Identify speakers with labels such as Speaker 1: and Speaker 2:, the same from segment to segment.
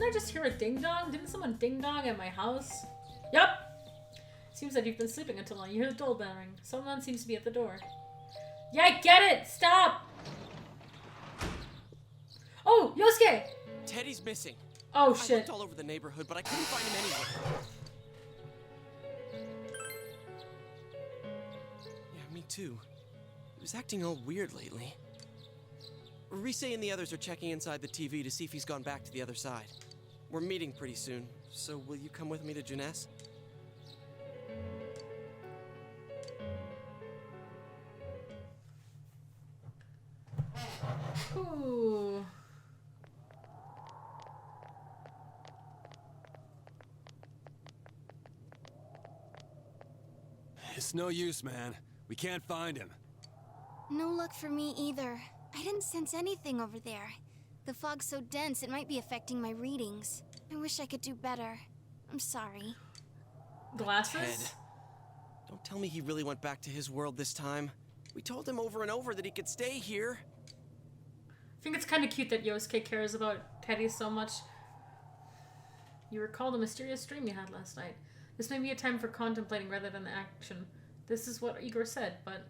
Speaker 1: Didn't I just hear a ding-dong? Didn't someone ding-dong at my house? Yup! Seems like you've been sleeping until now. You hear the doorbell ring. Someone seems to be at the door. Yeah, I get it! Stop! Oh, Yosuke!
Speaker 2: Teddy's missing.
Speaker 1: Oh,
Speaker 2: I
Speaker 1: shit.
Speaker 2: looked all over the neighborhood, but I couldn't find him anywhere. Yeah, me too. He was acting all weird lately. Rise and the others are checking inside the TV to see if he's gone back to the other side. We're meeting pretty soon, so will you come with me to Jeunesse?
Speaker 1: Ooh.
Speaker 3: It's no use, man. We can't find him.
Speaker 4: No luck for me either. I didn't sense anything over there. The fog's so dense it might be affecting my readings. I wish I could do better. I'm sorry.
Speaker 1: Glasses?
Speaker 2: Ted, don't tell me he really went back to his world this time. We told him over and over that he could stay here.
Speaker 1: I think it's kind of cute that Yosuke cares about Teddy so much. You recall the mysterious dream you had last night. This may be a time for contemplating rather than action. This is what Igor said, but...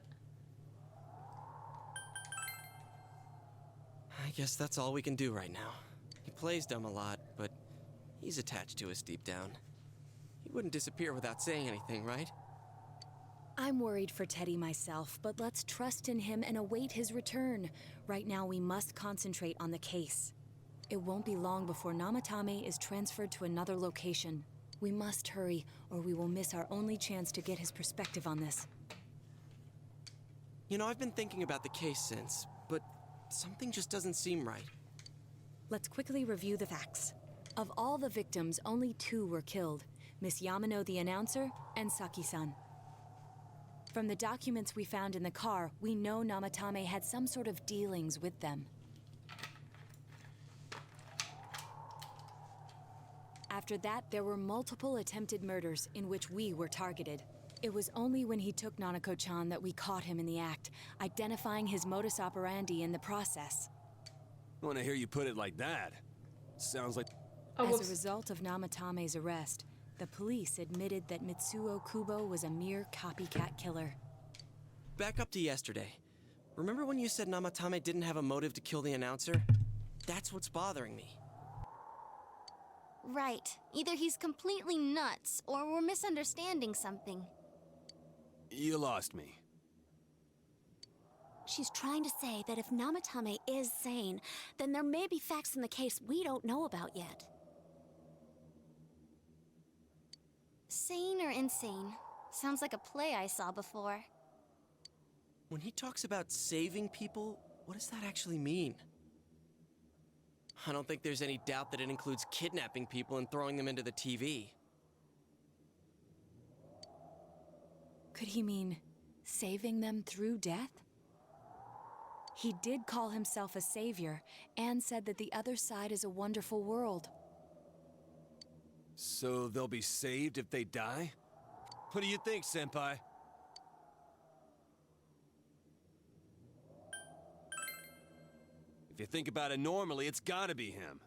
Speaker 2: I guess that's all we can do right now. He plays dumb a lot, but he's attached to us deep down. He wouldn't disappear without saying anything, right?
Speaker 5: I'm worried for Teddy myself, but let's trust in him and await his return. Right now, we must concentrate on the case. It won't be long before Namatame is transferred to another location. We must hurry, or we will miss our only chance to get his perspective on this.
Speaker 2: You know, I've been thinking about the case since, but something just doesn't seem right.
Speaker 5: Let's quickly review the facts. Of all the victims, only 2 were killed. Miss Yamano the announcer, and Saki-san. From the documents we found in the car, we know Namatame had some sort of dealings with them. After that, there were multiple attempted murders in which we were targeted. It was only when he took Nanako-chan that we caught him in the act, identifying his modus operandi in the process.
Speaker 3: When I hear you put it like that, sounds like...
Speaker 1: Oh,
Speaker 5: As a result of Namatame's arrest, the police admitted that Mitsuo Kubo was a mere copycat killer.
Speaker 2: Back up to yesterday. Remember when you said Namatame didn't have a motive to kill the announcer? That's what's bothering me.
Speaker 4: Right. Either he's completely nuts, or we're misunderstanding something.
Speaker 3: You lost me.
Speaker 6: She's trying to say that if Namatame is sane, then there may be facts in the case we don't know about yet.
Speaker 4: Sane or insane? Sounds like a play I saw before.
Speaker 2: When he talks about saving people, what does that actually mean? I don't think there's any doubt that it includes kidnapping people and throwing them into the TV.
Speaker 5: Could he mean saving them through death? He did call himself a savior and said that the other side is a wonderful world.
Speaker 3: So they'll be saved if they die? What do you think, Senpai? If you think about it normally, it's gotta be him.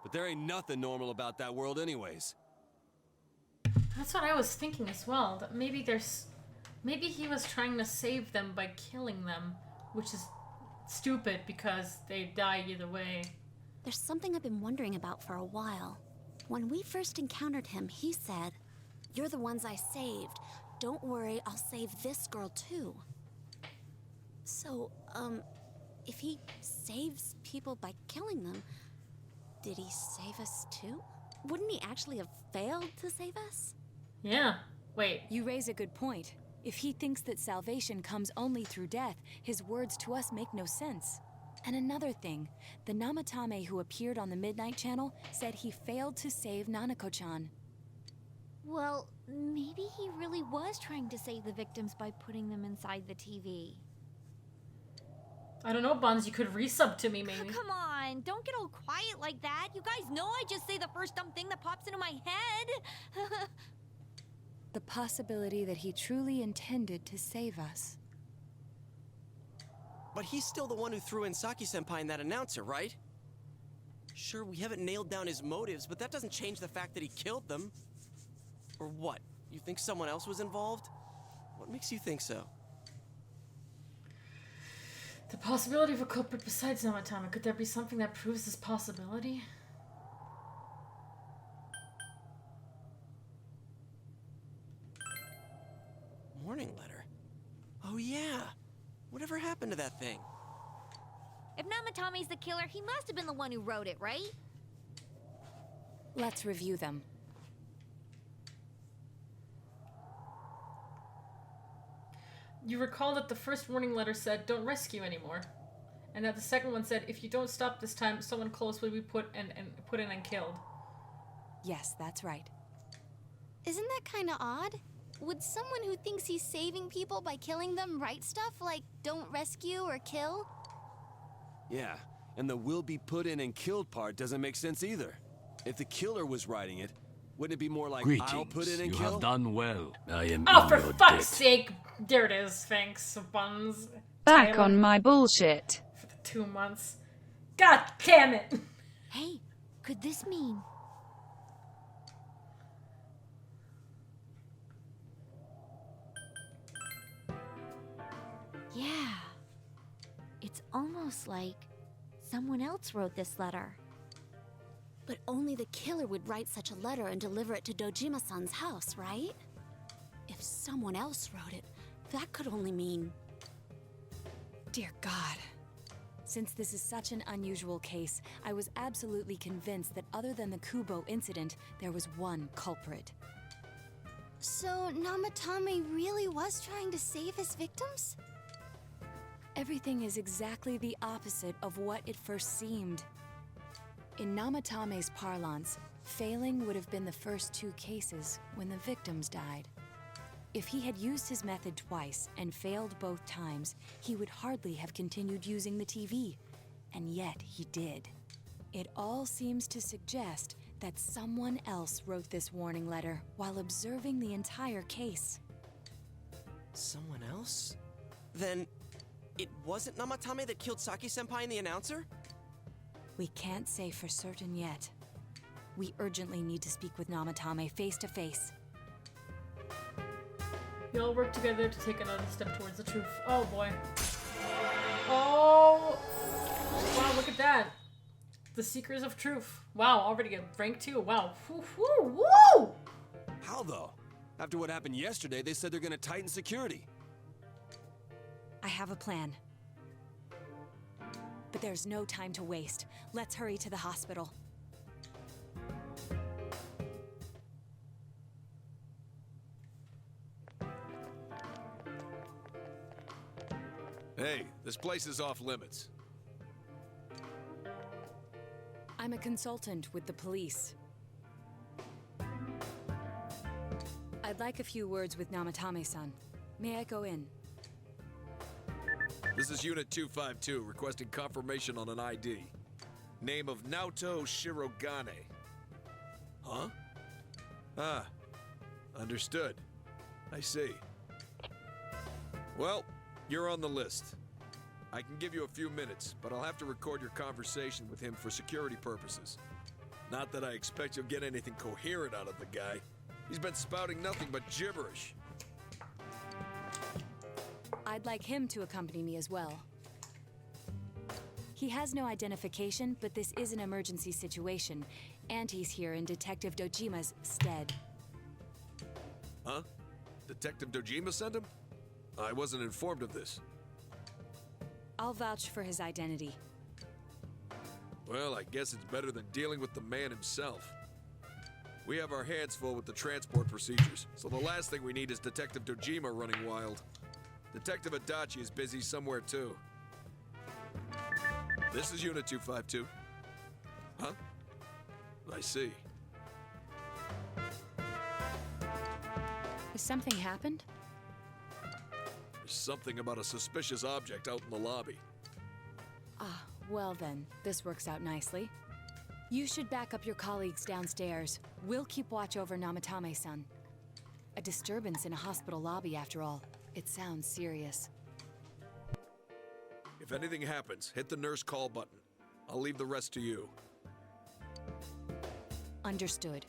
Speaker 3: But there ain't nothing normal about that world anyways.
Speaker 1: That's what I was thinking as well. That maybe he was trying to save them by killing them, which is stupid because they die either way.
Speaker 6: There's something I've been wondering about for a while. When we first encountered him, he said, "You're the ones I saved. Don't worry, I'll save this girl too." So, if he saves people by killing them, did he save us too? Wouldn't he actually have failed to save us?
Speaker 1: Yeah. Wait.
Speaker 5: You raise a good point. If he thinks that salvation comes only through death, his words to us make no sense. And another thing, the Namatame who appeared on the Midnight Channel said he failed to save Nanako-chan.
Speaker 7: Well, maybe he really was trying to save the victims by putting them inside the TV.
Speaker 1: I don't know, Buns. You could resub to me, maybe.
Speaker 7: Come on, don't get all quiet like that. You guys know I just say the first dumb thing that pops into my head.
Speaker 5: The possibility that he truly intended to save us.
Speaker 2: But he's still the one who threw in Saki-senpai and that announcer, right? Sure, we haven't nailed down his motives, but that doesn't change the fact that he killed them. Or what? You think someone else was involved? What makes you think so?
Speaker 1: The possibility of a culprit besides Namatama. Could there be something that proves this possibility?
Speaker 2: Warning letter? Oh yeah! Whatever happened to that thing?
Speaker 7: If Namatome's the killer, he must have been the one who wrote it, right?
Speaker 5: Let's review them.
Speaker 1: You recall that the first warning letter said, "Don't rescue anymore," and that the second one said, "If you don't stop this time, someone close will be put in and killed."
Speaker 5: Yes, that's right.
Speaker 4: Isn't that kind of odd? Would someone who thinks he's saving people by killing them write stuff like "don't rescue" or "kill"?
Speaker 3: Yeah, and the will be put in and killed part doesn't make sense either. If the killer was writing it, wouldn't it be more like I'll put in and
Speaker 8: you
Speaker 3: kill?
Speaker 8: have done well. I am
Speaker 1: Oh,
Speaker 8: in
Speaker 1: for
Speaker 8: your
Speaker 1: fuck's
Speaker 8: debt.
Speaker 1: sake! There it is. Thanks, Buns.
Speaker 9: Back
Speaker 1: Taylor,
Speaker 9: on my bullshit.
Speaker 1: for the 2 months. God damn it!
Speaker 7: Hey, could this mean... Yeah. It's almost like someone else wrote this letter.
Speaker 6: But only the killer would write such a letter and deliver it to Dojima-san's house, right? If someone else wrote it, that could only mean...
Speaker 5: Dear God. Since this is such an unusual case, I was absolutely convinced that other than the Kubo incident, there was one culprit.
Speaker 4: So Namatame really was trying to save his victims?
Speaker 5: Everything is exactly the opposite of what it first seemed. In Namatame's parlance, failing would have been the first 2 cases when the victims died. If he had used his method twice and failed both times, he would hardly have continued using the TV. And yet he did. It all seems to suggest that someone else wrote this warning letter while observing the entire case.
Speaker 2: Someone else? Then, it wasn't Namatame that killed Saki-senpai and the announcer?
Speaker 5: We can't say for certain yet. We urgently need to speak with Namatame face to face.
Speaker 1: We all work together to take another step towards the truth. Oh boy. Oh! Wow, look at that. The Seekers of Truth. Wow, already at rank 2. Wow. Woo, woo, woo!
Speaker 3: How though? After what happened yesterday, they said they're gonna tighten security.
Speaker 5: I have a plan. But there's no time to waste. Let's hurry to the hospital.
Speaker 10: Hey, this place is off limits.
Speaker 5: I'm a consultant with the police. I'd like a few words with Namatame-san. May I go in?
Speaker 10: This is Unit 252, requesting confirmation on an ID. Name of Naoto Shirogane. Huh? Ah, understood. I see. Well, you're on the list. I can give you a few minutes, but I'll have to record your conversation with him for security purposes. Not that I expect you'll get anything coherent out of the guy. He's been spouting nothing but gibberish.
Speaker 5: I'd like him to accompany me as well. He has no identification, but this is an emergency situation, and he's here in Detective Dojima's stead.
Speaker 10: Huh? Detective Dojima sent him? I wasn't informed of this.
Speaker 5: I'll vouch for his identity.
Speaker 10: Well, I guess it's better than dealing with the man himself. We have our hands full with the transport procedures, so the last thing we need is Detective Dojima running wild. Detective Adachi is busy somewhere too. This is Unit 252. Huh? I see.
Speaker 5: Has something happened?
Speaker 10: There's something about a suspicious object out in the lobby.
Speaker 5: Ah, well then, this works out nicely. You should back up your colleagues downstairs. We'll keep watch over Namatame-san. A disturbance in a hospital lobby, after all. It sounds serious.
Speaker 10: If anything happens, hit the nurse call button. I'll leave the rest to you.
Speaker 5: Understood.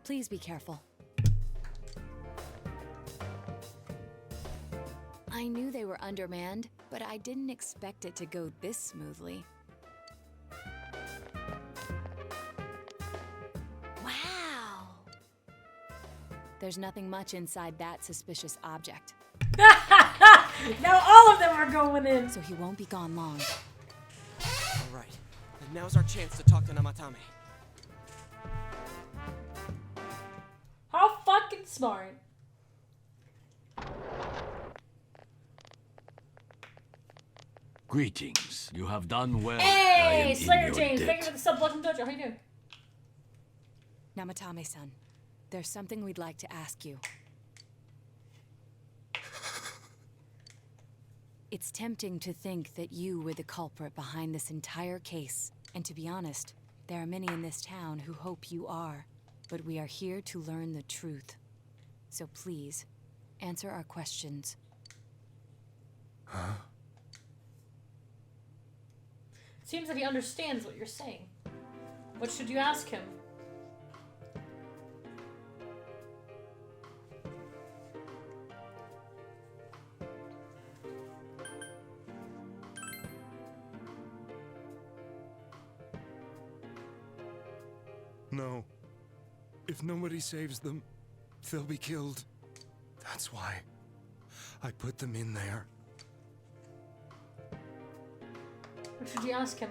Speaker 5: Please be careful. I knew they were undermanned, but I didn't expect it to go this smoothly.
Speaker 6: Wow.
Speaker 5: There's nothing much inside that suspicious object,
Speaker 1: Now all of them are going in.
Speaker 5: so he won't be gone long.
Speaker 2: All right. And now's our chance to talk to Namatame.
Speaker 1: How fucking smart.
Speaker 8: Greetings. You have done well. I
Speaker 1: Hey,
Speaker 8: am in
Speaker 1: Slayer
Speaker 8: your
Speaker 1: James, thank you
Speaker 8: debt.
Speaker 1: for the sub. Welcome to Dojo. How you doing?
Speaker 5: Namatame-san, there's something we'd like to ask you. It's tempting to think that you were the culprit behind this entire case. And to be honest, there are many in this town who hope you are. But we are here to learn the truth. So please, answer our questions.
Speaker 1: Seems that he understands what you're saying. What should you ask him?
Speaker 3: No. If nobody saves them, they'll be killed. That's why I put them in there.
Speaker 1: What should you ask him?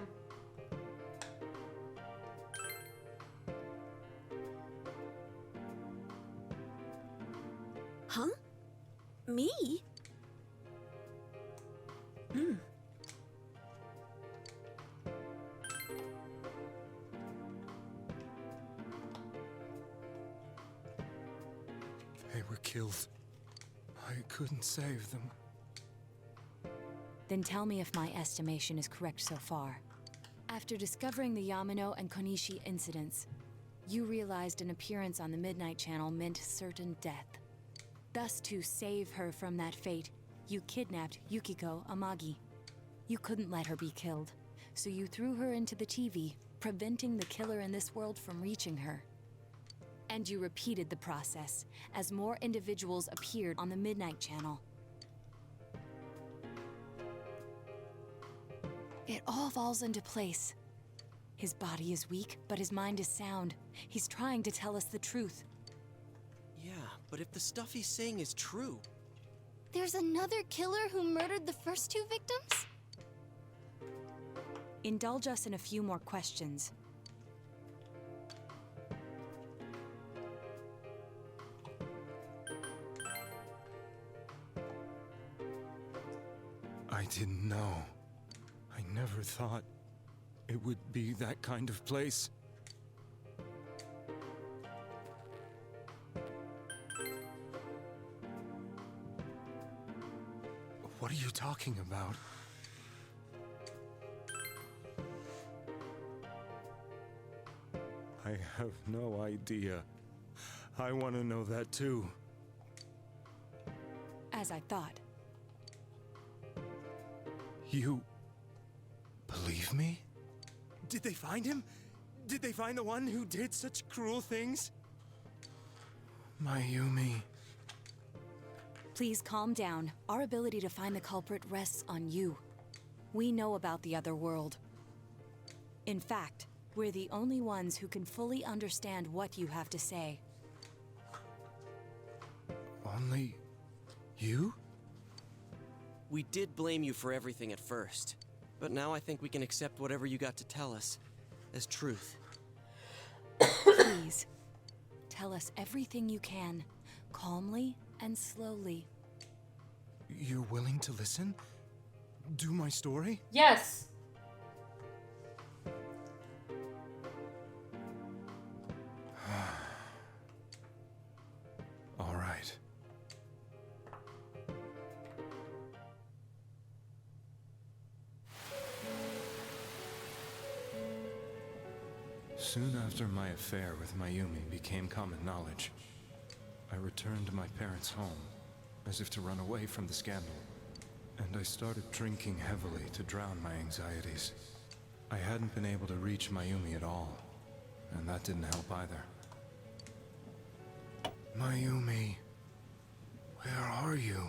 Speaker 6: Huh? Me?
Speaker 3: They were killed. I couldn't save them.
Speaker 5: Then tell me if my estimation is correct so far. After discovering the Yamano and Konishi incidents, you realized an appearance on the Midnight Channel meant certain death. Thus, to save her from that fate, you kidnapped Yukiko Amagi. You couldn't let her be killed, so you threw her into the TV, preventing the killer in this world from reaching her. And you repeated the process, as more individuals appeared on the Midnight Channel. It all falls into place. His body is weak, but his mind is sound. He's trying to tell us the truth.
Speaker 2: Yeah, but if the stuff he's saying is true...
Speaker 4: There's another killer who murdered the first two victims?
Speaker 5: Indulge us in a few more questions.
Speaker 3: I didn't know. I never thought it would be that kind of place. What are you talking about? I have no idea. I want to know that too.
Speaker 5: As I thought.
Speaker 3: You believe me? Did they find him? Did they find the one who did such cruel things? Mayumi.
Speaker 5: Please calm down. Our ability to find the culprit rests on you. We know about the other world. In fact, we're the only ones who can fully understand what you have to say.
Speaker 3: Only you?
Speaker 2: We did blame you for everything at first, but now I think we can accept whatever you got to tell us as truth.
Speaker 5: Please, tell us everything you can, calmly and slowly.
Speaker 3: You're willing to listen? Do my story?
Speaker 1: Yes.
Speaker 3: All right. Soon after my affair with Mayumi became common knowledge, I returned to my parents' home, as if to run away from the scandal. And I started drinking heavily to drown my anxieties. I hadn't been able to reach Mayumi at all, and that didn't help either. Mayumi, where are you?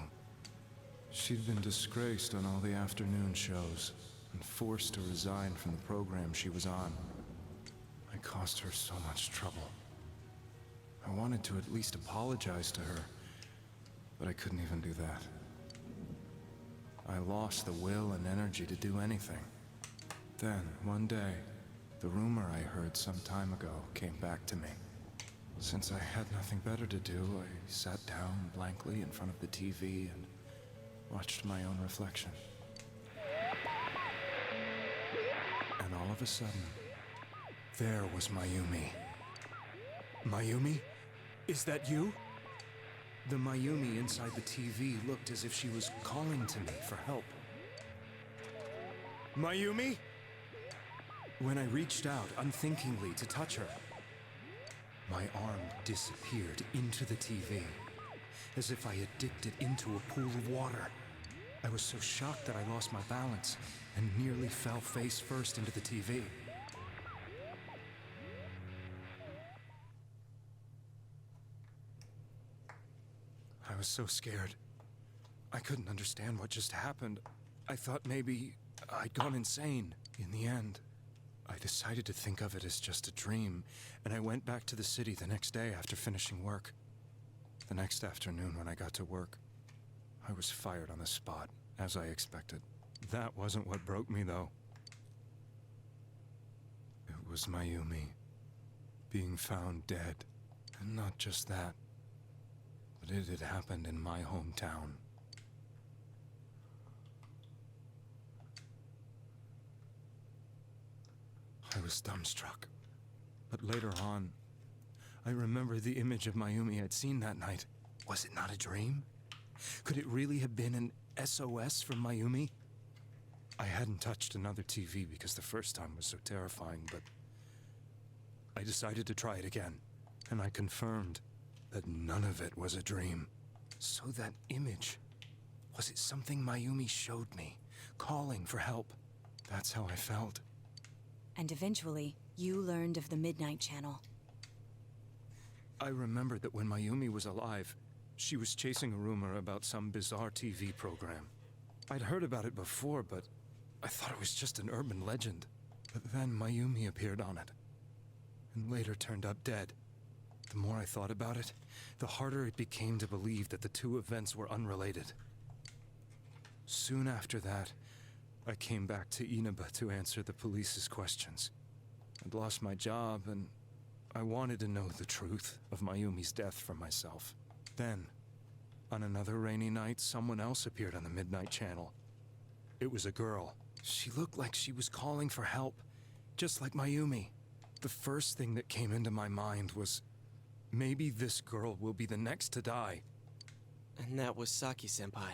Speaker 3: She'd been disgraced on all the afternoon shows and forced to resign from the program she was on. I caused her so much trouble. I wanted to at least apologize to her, but I couldn't even do that. I lost the will and energy to do anything. Then, one day, the rumor I heard some time ago came back to me. Since I had nothing better to do, I sat down blankly in front of the TV and watched my own reflection. And all of a sudden, there was Mayumi. Mayumi? Is that you? The Mayumi inside the TV looked as if she was calling to me for help. Mayumi? When I reached out unthinkingly to touch her, my arm disappeared into the TV, as if I had dipped it into a pool of water. I was so shocked that I lost my balance and nearly fell face first into the TV. I was so scared. I couldn't understand what just happened. I thought maybe I'd gone insane. In the end, I decided to think of it as just a dream, and I went back to the city the next day after finishing work. The next afternoon when I got to work, I was fired on the spot, as I expected. That wasn't what broke me, though. It was Mayumi being found dead. And not just that, but it had happened in my hometown. I was dumbstruck. But later on, I remembered the image of Mayumi I'd seen that night. Was it not a dream? Could it really have been an SOS from Mayumi? I hadn't touched another TV because the first time was so terrifying, but I decided to try it again, and I confirmed that none of it was a dream. So that image, was it something Mayumi showed me, calling for help? That's how I felt.
Speaker 5: And eventually, you learned of the Midnight Channel.
Speaker 3: I remembered that when Mayumi was alive, she was chasing a rumor about some bizarre TV program. I'd heard about it before, but I thought it was just an urban legend. But then Mayumi appeared on it, and later turned up dead. The more I thought about it, the harder it became to believe that the two events were unrelated. Soon after that, I came back to Inaba to answer the police's questions. I'd lost my job, and I wanted to know the truth of Mayumi's death for myself. Then, on another rainy night, someone else appeared on the Midnight Channel. It was a girl. She looked like she was calling for help, just like Mayumi. The first thing that came into my mind was, maybe this girl will be the next to die.
Speaker 2: And that was Saki-senpai.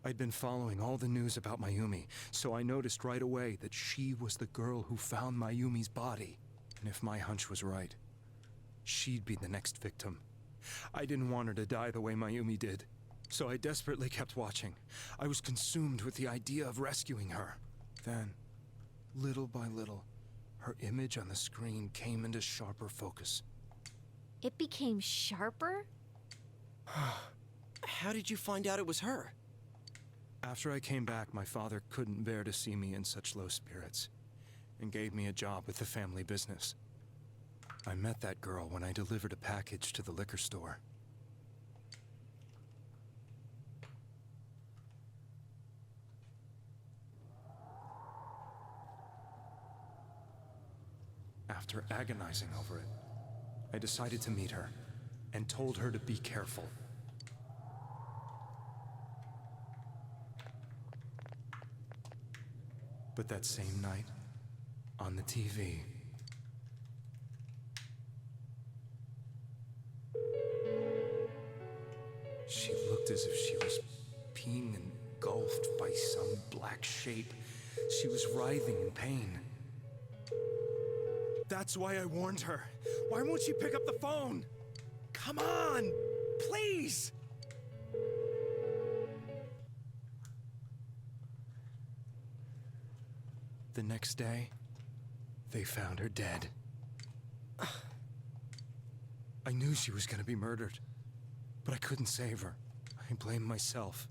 Speaker 3: I'd been following all the news about Mayumi, so I noticed right away that she was the girl who found Mayumi's body. And if my hunch was right, she'd be the next victim. I didn't want her to die the way Mayumi did, so I desperately kept watching. I was consumed with the idea of rescuing her. Then, little by little, her image on the screen came into sharper focus.
Speaker 7: It became sharper?
Speaker 2: How did you find out it was her?
Speaker 3: After I came back, my father couldn't bear to see me in such low spirits, and gave me a job with the family business. I met that girl when I delivered a package to the liquor store. After agonizing over it, I decided to meet her, and told her to be careful. But that same night, on the TV, she looked as if she was being engulfed by some black shape. She was writhing in pain. That's why I warned her. Why won't she pick up the phone? Come on, please! The next day, they found her dead. I knew she was gonna be murdered, but I couldn't save her. I blamed myself,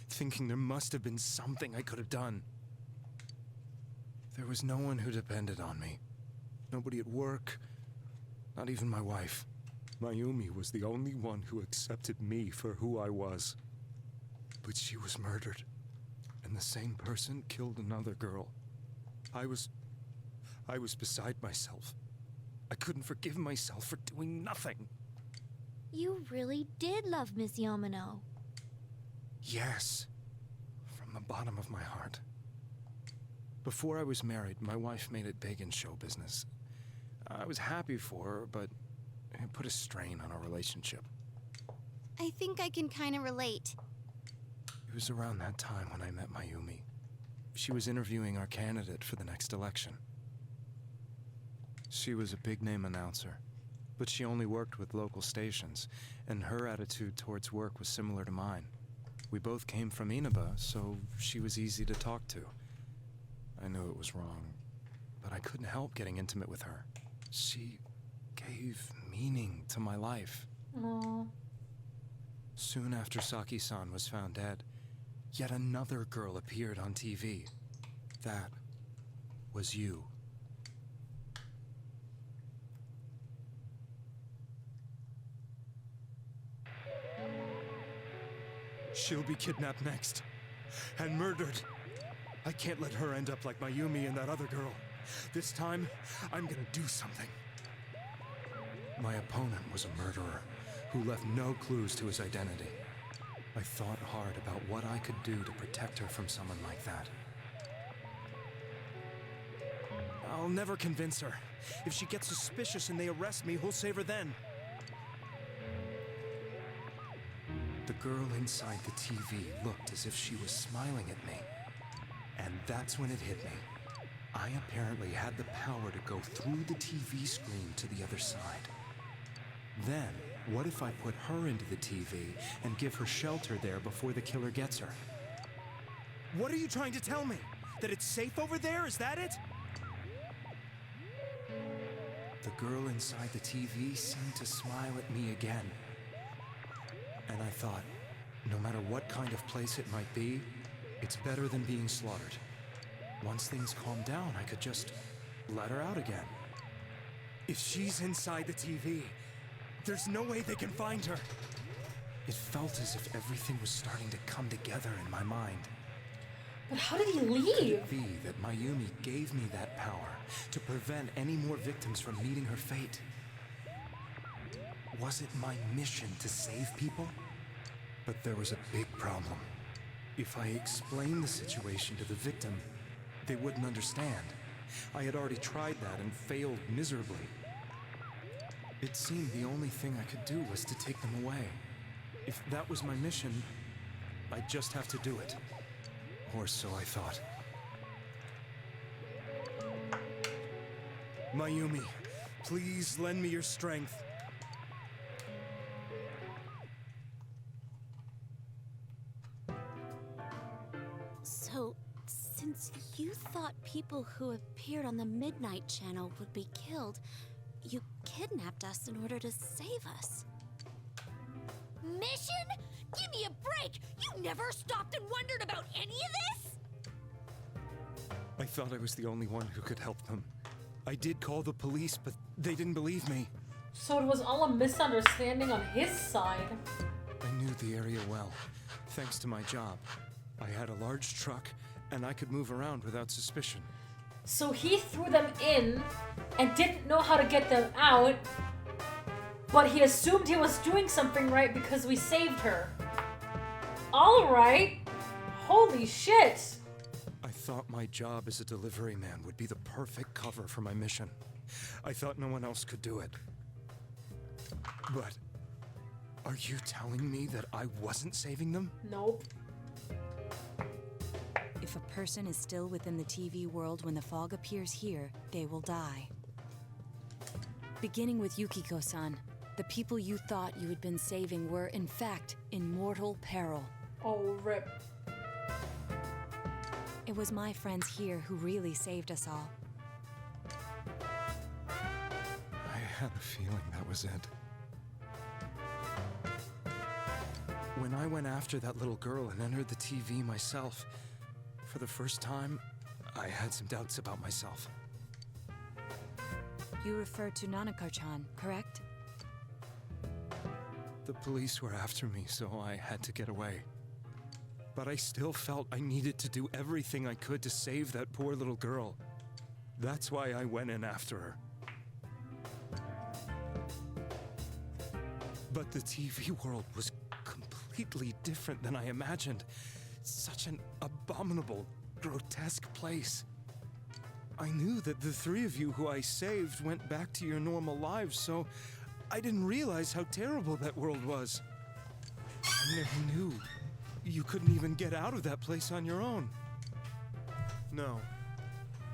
Speaker 3: thinking there must have been something I could have done. There was no one who depended on me. Nobody at work, not even my wife. Mayumi was the only one who accepted me for who I was. But she was murdered, and the same person killed another girl. I was beside myself. I couldn't forgive myself for doing nothing.
Speaker 7: You really did love Miss Yamano.
Speaker 3: Yes, from the bottom of my heart. Before I was married, my wife made it big in show business. I was happy for her, but it put a strain on our relationship.
Speaker 4: I think I can kind of relate.
Speaker 3: It was around that time when I met Mayumi. She was interviewing our candidate for the next election. She was a big-name announcer, but she only worked with local stations, and her attitude towards work was similar to mine. We both came from Inaba, so she was easy to talk to. I knew it was wrong, but I couldn't help getting intimate with her. She gave meaning to my life.
Speaker 1: Aww.
Speaker 3: Soon after Saki-san was found dead, yet another girl appeared on TV. That was you. She'll be kidnapped next, and murdered. I can't let her end up like Mayumi and that other girl. This time, I'm gonna do something. My opponent was a murderer who left no clues to his identity. I thought hard about what I could do to protect her from someone like that. I'll never convince her. If she gets suspicious and they arrest me, who'll save her then? The girl inside the TV looked as if she was smiling at me. And that's when it hit me. I apparently had the power to go through the TV screen to the other side. Then, what if I put her into the TV and give her shelter there before the killer gets her? What are you trying to tell me? That it's safe over there? Is that it? The girl inside the TV seemed to smile at me again. And I thought, no matter what kind of place it might be, it's better than being slaughtered. Once things calm down, I could just let her out again. If she's inside the TV, there's no way they can find her. It felt as if everything was starting to come together in my mind.
Speaker 1: But how did he
Speaker 3: Could
Speaker 1: leave?
Speaker 3: it be that Mayumi gave me that power to prevent any more victims from meeting her fate? Was it my mission to save people? But there was a big problem. If I explained the situation to the victim, they wouldn't understand. I had already tried that and failed miserably. It seemed the only thing I could do was to take them away. If that was my mission, I'd just have to do it. Or so I thought. Mayumi, please lend me your strength.
Speaker 6: So, since you thought people who appeared on the Midnight Channel would be killed, you kidnapped us in order to save us.
Speaker 7: Mission? Give me a break! You never stopped and wondered about any of this?
Speaker 3: I thought I was the only one who could help them. I did call the police, but they didn't believe me.
Speaker 1: So it was all a misunderstanding on his side.
Speaker 3: I knew the area well, thanks to my job. I had a large truck, and I could move around without suspicion.
Speaker 1: So he threw them in and didn't know how to get them out, but he assumed he was doing something right because we saved her. Alright. Holy shit.
Speaker 3: I thought my job as a delivery man would be the perfect cover for my mission. I thought no one else could do it. But are you telling me that I wasn't saving them?
Speaker 1: Nope.
Speaker 5: If a person is still within the TV world when the fog appears here, they will die. Beginning with Yukiko-san, the people you thought you had been saving were, in fact, in mortal peril.
Speaker 1: Oh, rip.
Speaker 5: It was my friends here who really saved us all.
Speaker 3: I had a feeling that was it. When I went after that little girl and entered the TV myself, for the first time, I had some doubts about myself.
Speaker 5: You refer to Nanako-chan, correct?
Speaker 3: The police were after me, so I had to get away. But I still felt I needed to do everything I could to save that poor little girl. That's why I went in after her. But the TV world was completely different than I imagined. Such an abominable, grotesque place. I knew that the three of you who I saved went back to your normal lives, so I didn't realize how terrible that world was. I never knew you couldn't even get out of that place on your own.
Speaker 8: No.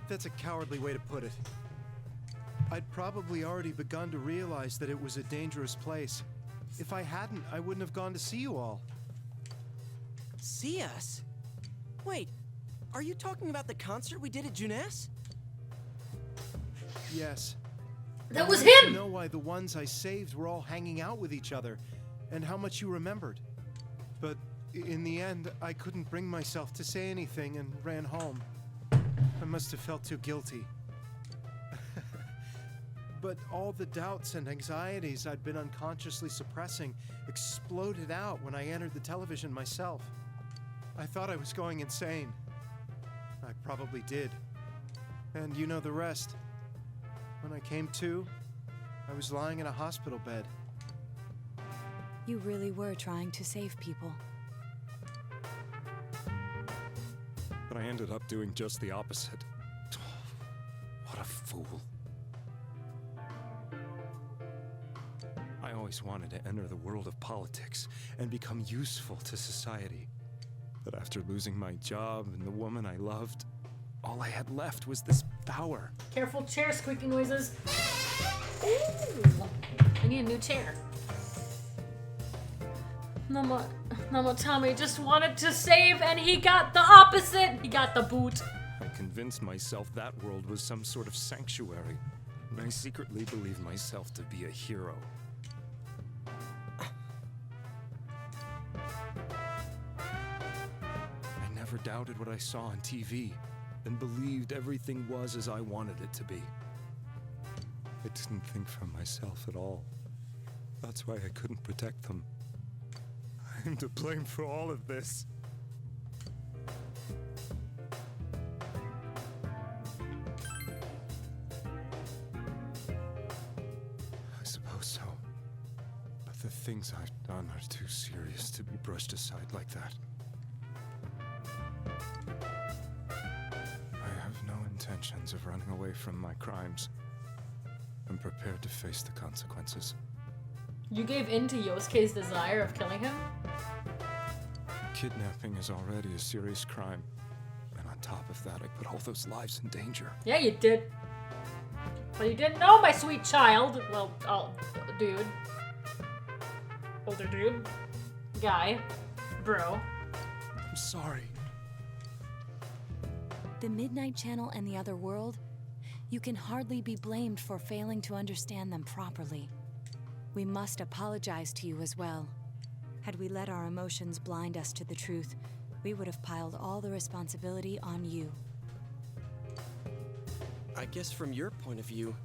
Speaker 8: That's a cowardly way to put it. I'd probably already begun to realize that it was a dangerous place. If I hadn't, I wouldn't have gone to see you all.
Speaker 2: See us? Wait, are you talking about the concert we did at Juness?
Speaker 8: Yes.
Speaker 1: That was
Speaker 8: I wanted to
Speaker 1: him!
Speaker 8: know why the ones I saved were all hanging out with each other, and how much you remembered. But in the end, I couldn't bring myself to say anything and ran home. I must have felt too guilty. But all the doubts and anxieties I'd been unconsciously suppressing exploded out when I entered the television myself. I thought I was going insane. I probably did. And you know the rest. When I came to, I was lying in a hospital bed.
Speaker 5: You really were trying to save people.
Speaker 3: But I ended up doing just the opposite. What a fool. I always wanted to enter the world of politics and become useful to society. But after losing my job and the woman I loved, all I had left was this power.
Speaker 1: Careful, chair squeaking noises. Ooh, I need a new chair. Tommy just wanted to save, and he got the opposite. He got the boot.
Speaker 3: I convinced myself that world was some sort of sanctuary, and I secretly believed myself to be a hero. I never doubted what I saw on TV, and believed everything was as I wanted it to be. I didn't think for myself at all. That's why I couldn't protect them. I'm to blame for all of this. I suppose so. But the things I've done are too serious to be brushed aside like that. I have no intentions of running away from my crimes. I'm prepared to face the consequences.
Speaker 1: You gave in to Yosuke's desire of killing him?
Speaker 3: Kidnapping is already a serious crime. And on top of that, I put all those lives in danger.
Speaker 1: Yeah, you did. Well, you didn't know, my sweet child. Well, dude. Older dude. Guy. Bro.
Speaker 3: I'm sorry.
Speaker 5: The Midnight Channel and the other world, you can hardly be blamed for failing to understand them properly. We must apologize to you as well. Had we let our emotions blind us to the truth, we would have piled all the responsibility on you.
Speaker 2: I guess from your point of view,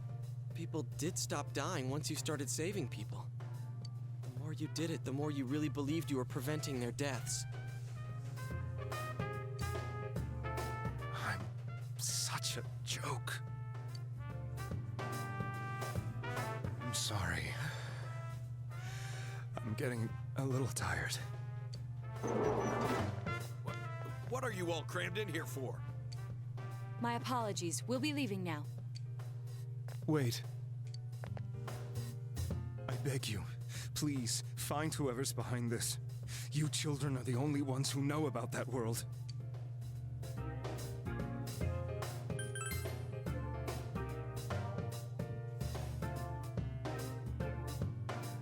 Speaker 2: people did stop dying once you started saving people. The more you did it, the more you really believed you were preventing their deaths.
Speaker 3: I'm such a joke. I'm sorry. I'm getting a little tired.
Speaker 10: What are you all crammed in here for?
Speaker 5: My apologies. We'll be leaving now.
Speaker 3: Wait. I beg you, please, find whoever's behind this. You children are the only ones who know about that world.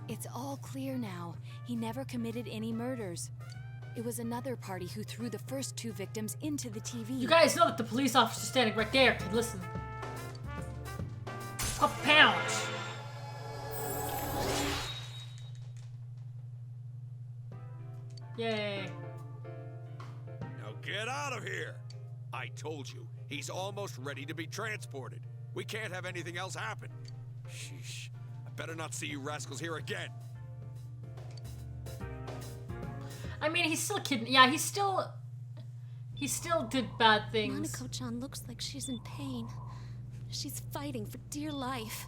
Speaker 5: It's all clear now. He never committed any murders. It was another party who threw the first two victims into the TV.
Speaker 1: You guys know that the police officer standing right there can listen. A pound. Yay.
Speaker 10: Now get out of here! I told you, he's almost ready to be transported. We can't have anything else happen. Sheesh. I better not see you rascals here again.
Speaker 1: I mean, he's still kidding. Yeah, he still did bad things.
Speaker 6: Monaco-chan looks like she's in pain. She's fighting for dear life.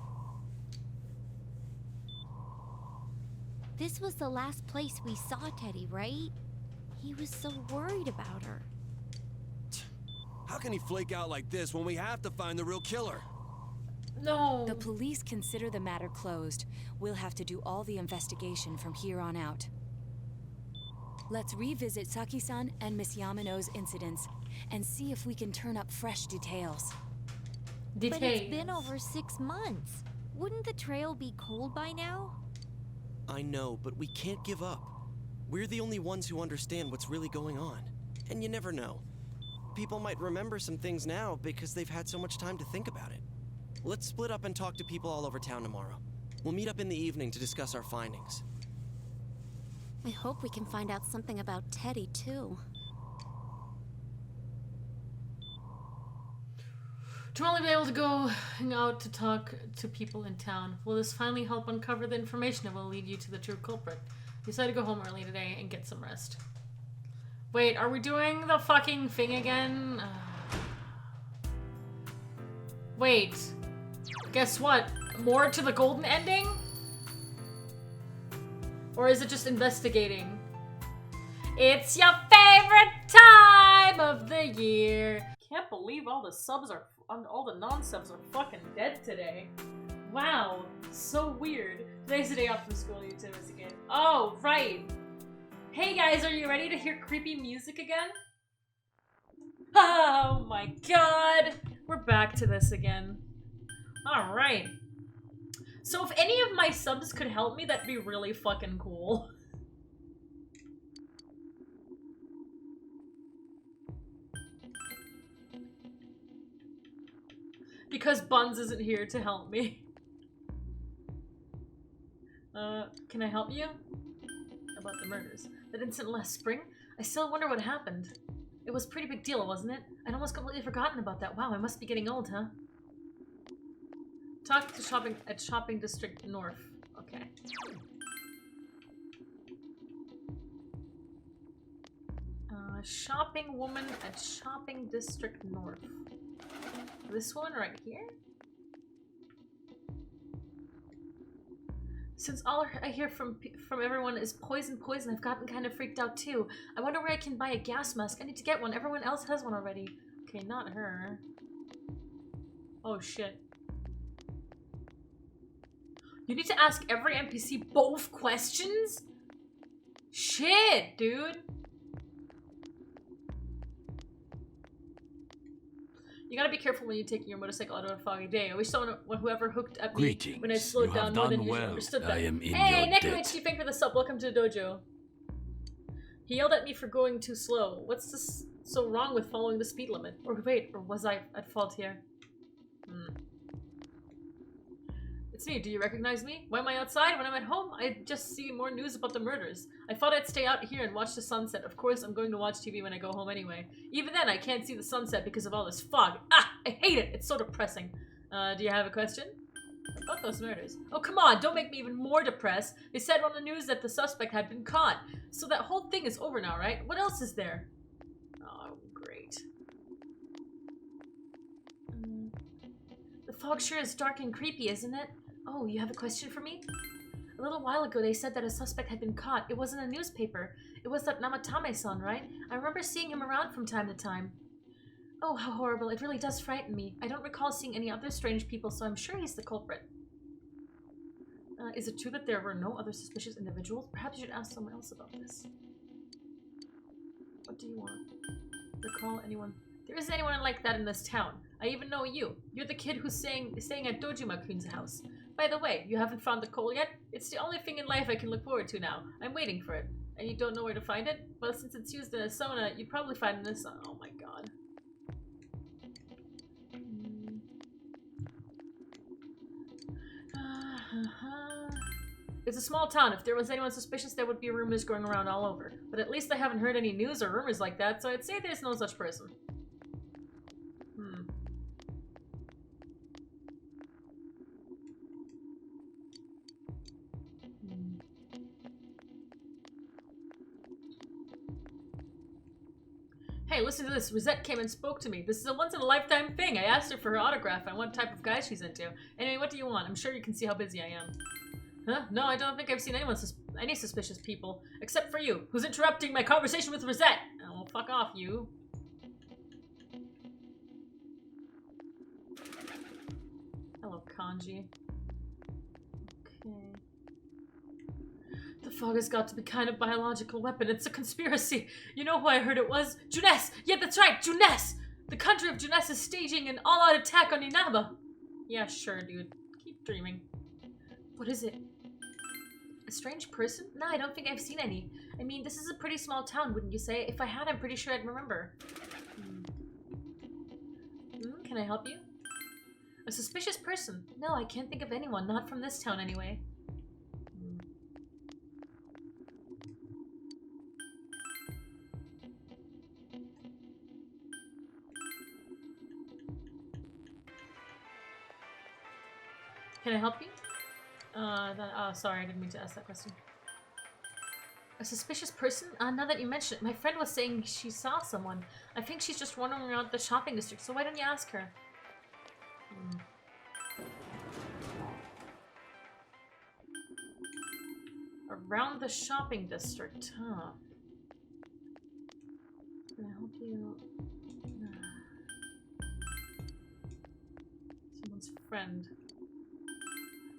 Speaker 7: This was the last place we saw Teddy, right? He was so worried about her.
Speaker 9: How can he flake out like this when we have to find the real killer?
Speaker 1: No.
Speaker 5: The police consider the matter closed. We'll have to do all the investigation from here on out. Let's revisit Saki-san and Miss Yamano's incidents and see if we can turn up fresh details.
Speaker 7: But it's been over 6 months. Wouldn't the trail be cold by now?
Speaker 2: I know, but we can't give up. We're the only ones who understand what's really going on. And you never know. People might remember some things now because they've had so much time to think about it. Let's split up and talk to people all over town tomorrow. We'll meet up in the evening to discuss our findings.
Speaker 6: I hope we can find out something about Teddy, too.
Speaker 1: To only be able to go hang out to talk to people in town. Will this finally help uncover the information that will lead you to the true culprit? Decided to go home early today and get some rest. Wait, are we doing the fucking thing again? Wait. Guess what? More to the golden ending? Or is it just investigating? It's your favorite time of the year. Can't believe all the subs are, all the non-subs are fucking dead today. Wow, so weird. Today's the day off from school, you two is again. Oh, right. Hey guys, are you ready to hear creepy music again? Oh my god. We're back to this again. Alright. So if any of my subs could help me, that'd be really fucking cool. Because Buns isn't here to help me. Can I help you? About the murders. That incident last spring? I still wonder what happened. It was a pretty big deal, wasn't it? I'd almost completely forgotten about that. Wow, I must be getting old, huh? Talk to shopping district north. Okay. Shopping woman at shopping district north. This one right here? Since all I hear from everyone is poison, I've gotten kind of freaked out too. I wonder where I can buy a gas mask. I need to get one. Everyone else has one already. Okay, not her. Oh shit. You need to ask every NPC both questions? Shit, dude. You gotta be careful when you're taking your motorcycle out on a foggy day. I wish whoever hooked at me when I slowed down more than usual understood that. Hey, Nekowich, you thank for the sub. Welcome to the dojo. He yelled at me for going too slow. What's this so wrong with following the speed limit? Or wait, or was I at fault here? It's me. Do you recognize me? Why am I outside? When I'm at home, I just see more news about the murders. I thought I'd stay out here and watch the sunset. Of course, I'm going to watch TV when I go home anyway. Even then, I can't see the sunset because of all this fog. Ah! I hate it! It's so depressing. Do you have a question? About those murders. Oh, come on! Don't make me even more depressed. They said on the news that the suspect had been caught. So that whole thing is over now, right? What else is there? Oh, great. The fog sure is dark and creepy, isn't it? Oh, you have a question for me? A little while ago, they said that a suspect had been caught. It was in a newspaper. It was that Namatame-san, right? I remember seeing him around from time to time. Oh, how horrible. It really does frighten me. I don't recall seeing any other strange people, so I'm sure he's the culprit. Is it true that there were no other suspicious individuals? Perhaps you should ask someone else about this. What do you want? Recall anyone? There isn't anyone like that in this town. I even know you. You're the kid who's staying at Dojima-kun's house. By the way, you haven't found the coal yet? It's the only thing in life I can look forward to now. I'm waiting for it. And you don't know where to find it? Well, since it's used in a sauna, you'd probably find it in this. Oh my god. It's a small town. If there was anyone suspicious, there would be rumors going around all over. But at least I haven't heard any news or rumors like that, so I'd say there's no such person. Hey, listen to this. Rosette came and spoke to me. This is a once-in-a-lifetime thing. I asked her for her autograph and what type of guy she's into. Anyway, what do you want? I'm sure you can see how busy I am. Huh? No, I don't think I've seen any suspicious people. Except for you, who's interrupting my conversation with Rosette. Oh, well, fuck off, you. Hello, Kanji. Okay. The fog has got to be kind of biological weapon. It's a conspiracy. You know who I heard it was? Junes! Yeah, that's right, Junes! The country of Junes is staging an all-out attack on Inaba. Yeah, sure, dude. Keep dreaming. What is it? A strange person? No, I don't think I've seen any. I mean, this is a pretty small town, wouldn't you say? If I had, I'm pretty sure I'd remember. Can I help you? A suspicious person? No, I can't think of anyone. Not from this town, anyway. Can I help you? Oh, sorry, I didn't mean to ask that question. A suspicious person? Now that you mention it, my friend was saying she saw someone. I think she's just wandering around the shopping district, so why don't you ask her? Around the shopping district, huh? Can I help you? Someone's friend.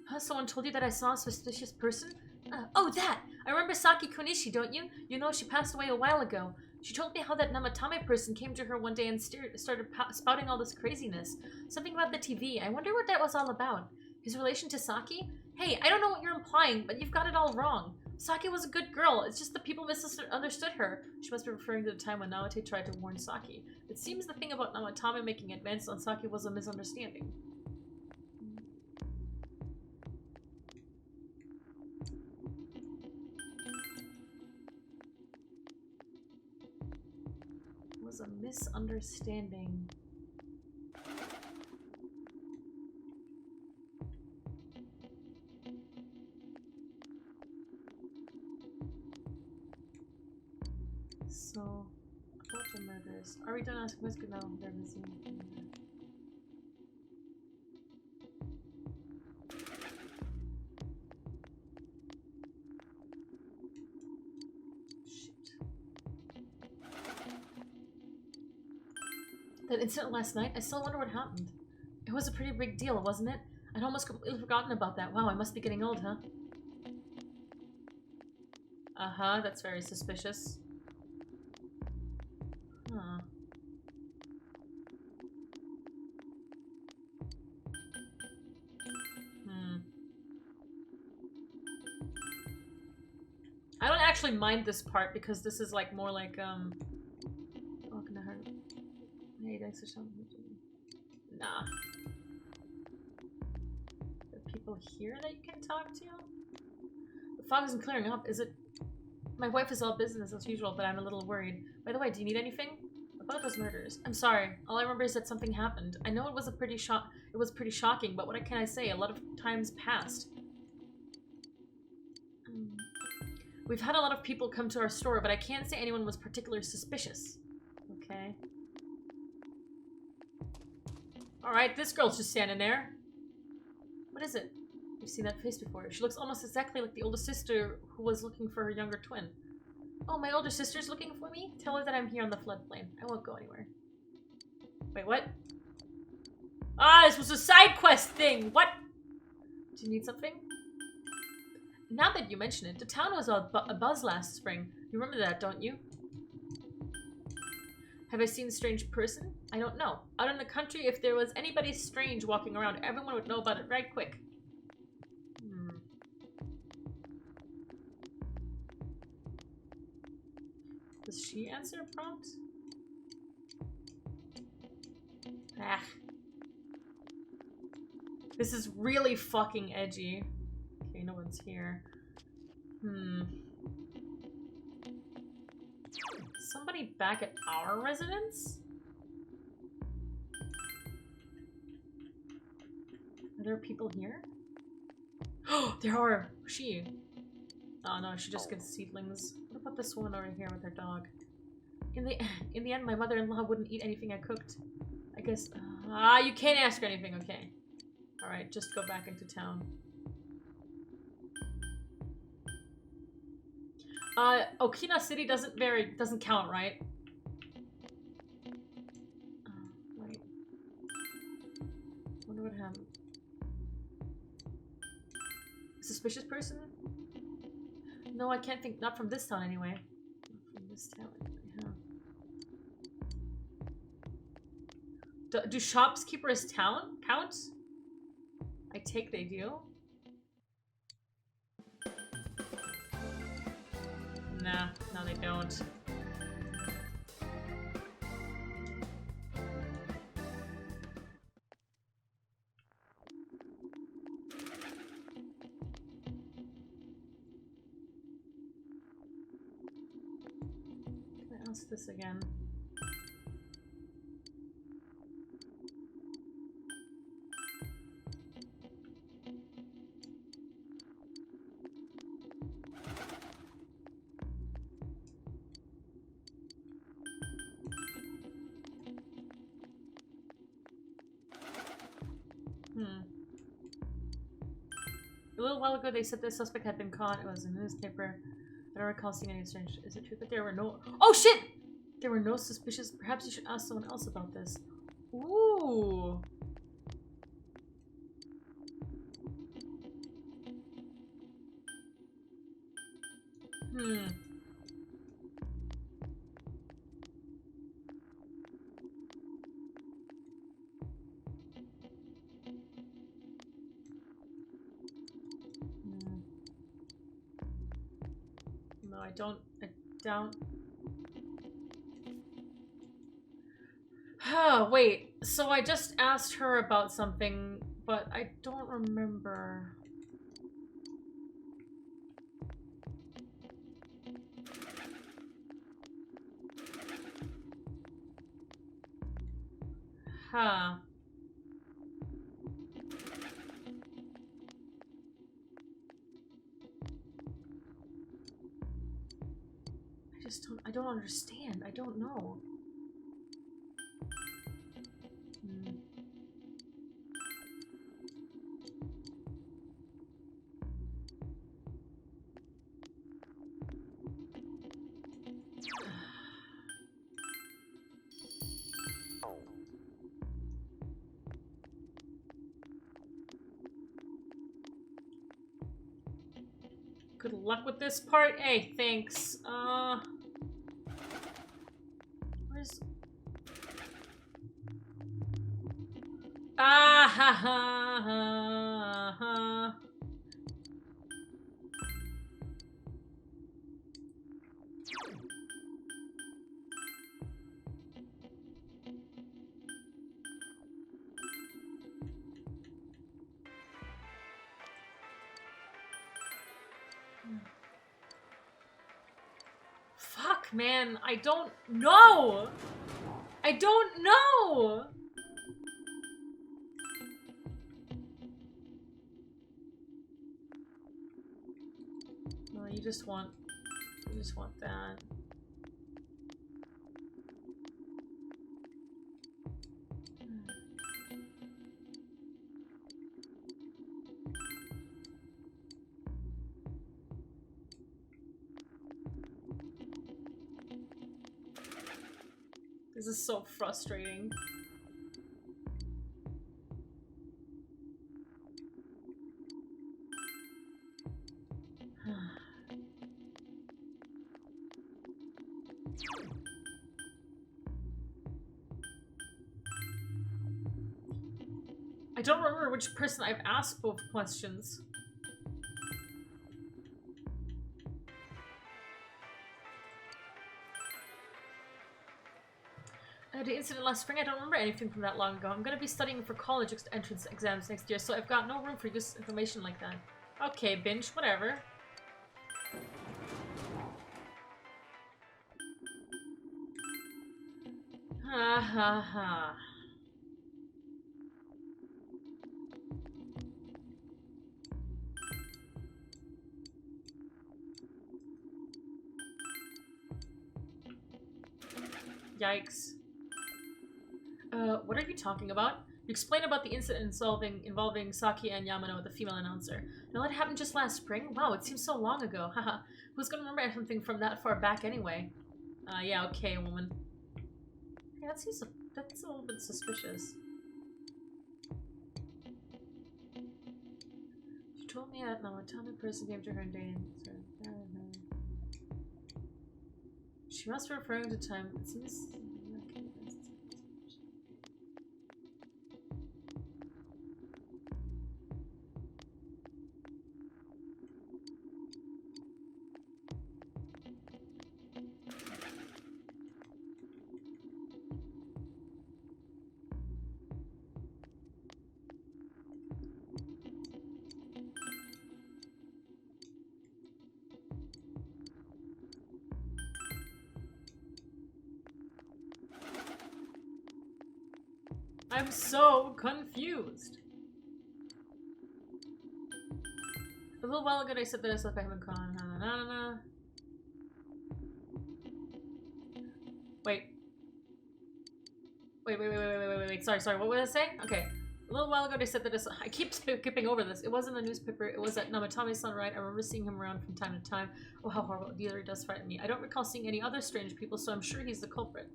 Speaker 1: Huh, someone told you that I saw a suspicious person? Oh, that! I remember Saki Kunishi, don't you? You know, she passed away a while ago. She told me how that Namatame person came to her one day and started spouting all this craziness. Something about the TV. I wonder what that was all about. His relation to Saki? Hey, I don't know what you're implying, but you've got it all wrong. Saki was a good girl. It's just the people misunderstood her. She must be referring to the time when Naote tried to warn Saki. It seems the thing about Namatame making advances on Saki was a misunderstanding. Was a misunderstanding. So, about the murders. Are we done asking questions? No, they're busy. That incident last night, I still wonder what happened. It was a pretty big deal, wasn't it? I'd almost completely forgotten about that. Wow, I must be getting old, huh? Uh-huh, that's very suspicious. Huh. I don't actually mind this part because this is like more like, oh, can I hurt? Hey, thanks for something. Nah. There are people here that you can talk to? The fog isn't clearing up, is it? My wife is all business as usual, but I'm a little worried. By the way, do you need anything? About those murders. I'm sorry. All I remember is that something happened. I know it was pretty shocking, but what can I say? A lot of times passed. We've had a lot of people come to our store, but I can't say anyone was particularly suspicious. Okay. Alright, this girl's just standing there. What is it? You've seen that face before. She looks almost exactly like the older sister who was looking for her younger twin. Oh, my older sister's looking for me? Tell her that I'm here on the floodplain. I won't go anywhere. Wait, what? Ah, this was a side quest thing! What? Do you need something? Now that you mention it, the town was a buzz last spring. You remember that, don't you? Have I seen a strange person? I don't know. Out in the country, if there was anybody strange walking around, everyone would know about it right quick. Does she answer a prompt? Ah. This is really fucking edgy. Okay, no one's here. Somebody back at our residence? Are there people here? Oh, there are! She. Oh no, she just gives seedlings. What about this one over here with her dog? In the end, my mother-in-law wouldn't eat anything I cooked. I guess. You can't ask her anything. Okay. All right, just go back into town. Okina City doesn't count, right? Wait. Wonder what happened. Suspicious person? No, I can't think. Not from this town, anyway. Not from this town, anyway. Huh. Do shopkeepers count? I take they do. Nah, no, they don't. What's this again? A little while ago, they said the suspect had been caught. It was in the newspaper. I don't recall seeing any strange. Is it true that there were no? Oh shit! There were no suspicious. Perhaps you should ask someone else about this. Ooh. No, I don't. Oh, wait. So I just asked her about something, but I don't remember. Huh. I don't understand. I don't know. Good luck with this part. Hey, thanks. Where's... Ah ha ha ha ha. Fuck, man. I don't know. I don't know. No, you just want that. This is so frustrating. I don't remember which person I've asked both questions. The incident last spring, I don't remember anything from that long ago. I'm gonna be studying for college entrance exams next year, so I've got no room for useless information like that. Okay, binge, whatever. Ha ha ha. Yikes. What are you talking about? You explained about the incident involving Saki and Yamano, the female announcer. No, it happened just last spring? Wow, it seems so long ago. Haha. Who's gonna remember something from that far back anyway? Yeah, okay, woman. Yeah, that's a little bit suspicious. She told me at Namatame person came to her and dating. She must be referring to time. It seems. I'm so confused. A little while ago I said that I slept by him and Con. Wait. Wait. Sorry. What was I saying? Okay. A little while ago they said that I keep skipping over this. It wasn't in the newspaper. It was at Namatame's son, right? I remember seeing him around from time to time. Oh, how horrible. The other does frighten me. I don't recall seeing any other strange people, so I'm sure he's the culprit.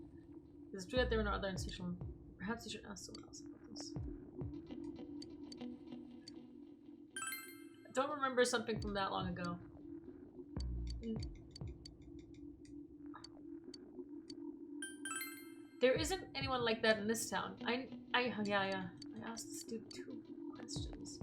Speaker 1: It's true that there were no other institutional. Perhaps you should ask someone else about this. I don't remember something from that long ago. There isn't anyone like that in this town. I asked this dude 2 questions.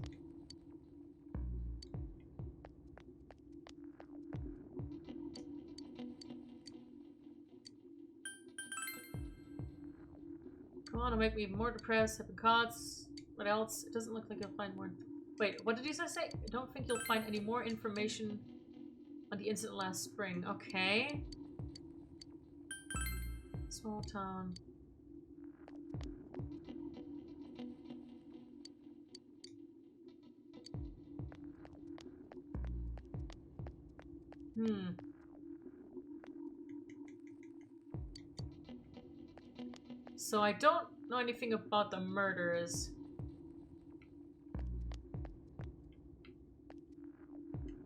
Speaker 1: Come on, it'll make me even more depressed. Having cots. What else? It doesn't look like you'll find more. Wait, what did he say? I don't think you'll find any more information on the incident last spring. Okay. Small town. So I don't know anything about the murders.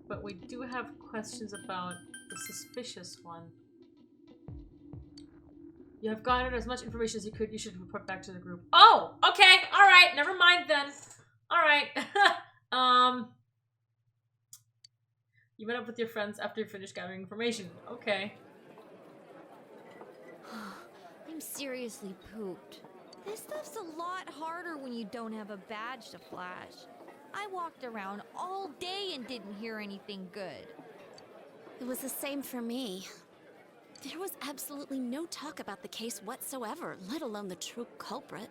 Speaker 1: But we do have questions about the suspicious one. You have gathered as much information as you could. You should report back to the group. Oh! Okay! Alright! Never mind then. Alright. You met up with your friends after you finished gathering information. Okay.
Speaker 7: I'm seriously pooped. This stuff's a lot harder when you don't have a badge to flash. I walked around all day and didn't hear anything good.
Speaker 6: It was the same for me. There was absolutely no talk about the case whatsoever, let alone the true culprit.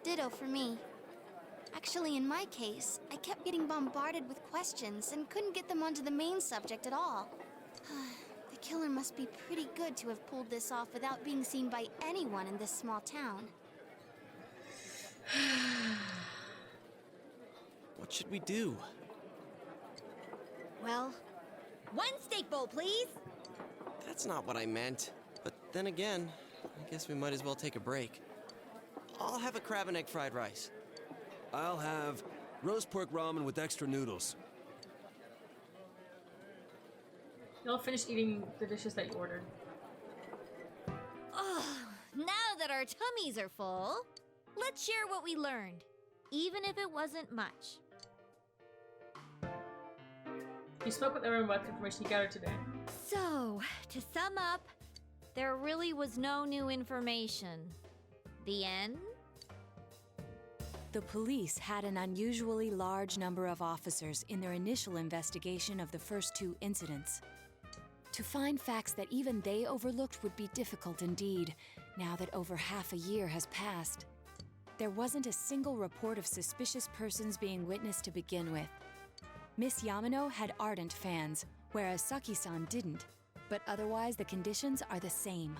Speaker 4: Ditto for me. Actually, in my case, I kept getting bombarded with questions and couldn't get them onto the main subject at all. The killer must be pretty good to have pulled this off without being seen by anyone in this small town.
Speaker 2: What should we do?
Speaker 6: Well,
Speaker 7: one steak bowl, please!
Speaker 2: That's not what I meant. But then again, I guess we might as well take a break. I'll have a crab and egg fried rice.
Speaker 9: I'll have roast pork ramen with extra noodles.
Speaker 1: Y'all finished eating the dishes that you ordered.
Speaker 7: Oh, now that our tummies are full, let's share what we learned, even if it wasn't much.
Speaker 1: You spoke with everyone about the information you gathered today.
Speaker 7: So, to sum up, there really was no new information. The end?
Speaker 5: The police had an unusually large number of officers in their initial investigation of the first 2 incidents. To find facts that even they overlooked would be difficult indeed, now that over half a year has passed. There wasn't a single report of suspicious persons being witnessed to begin with. Miss Yamano had ardent fans, whereas Saki-san didn't, but otherwise the conditions are the same.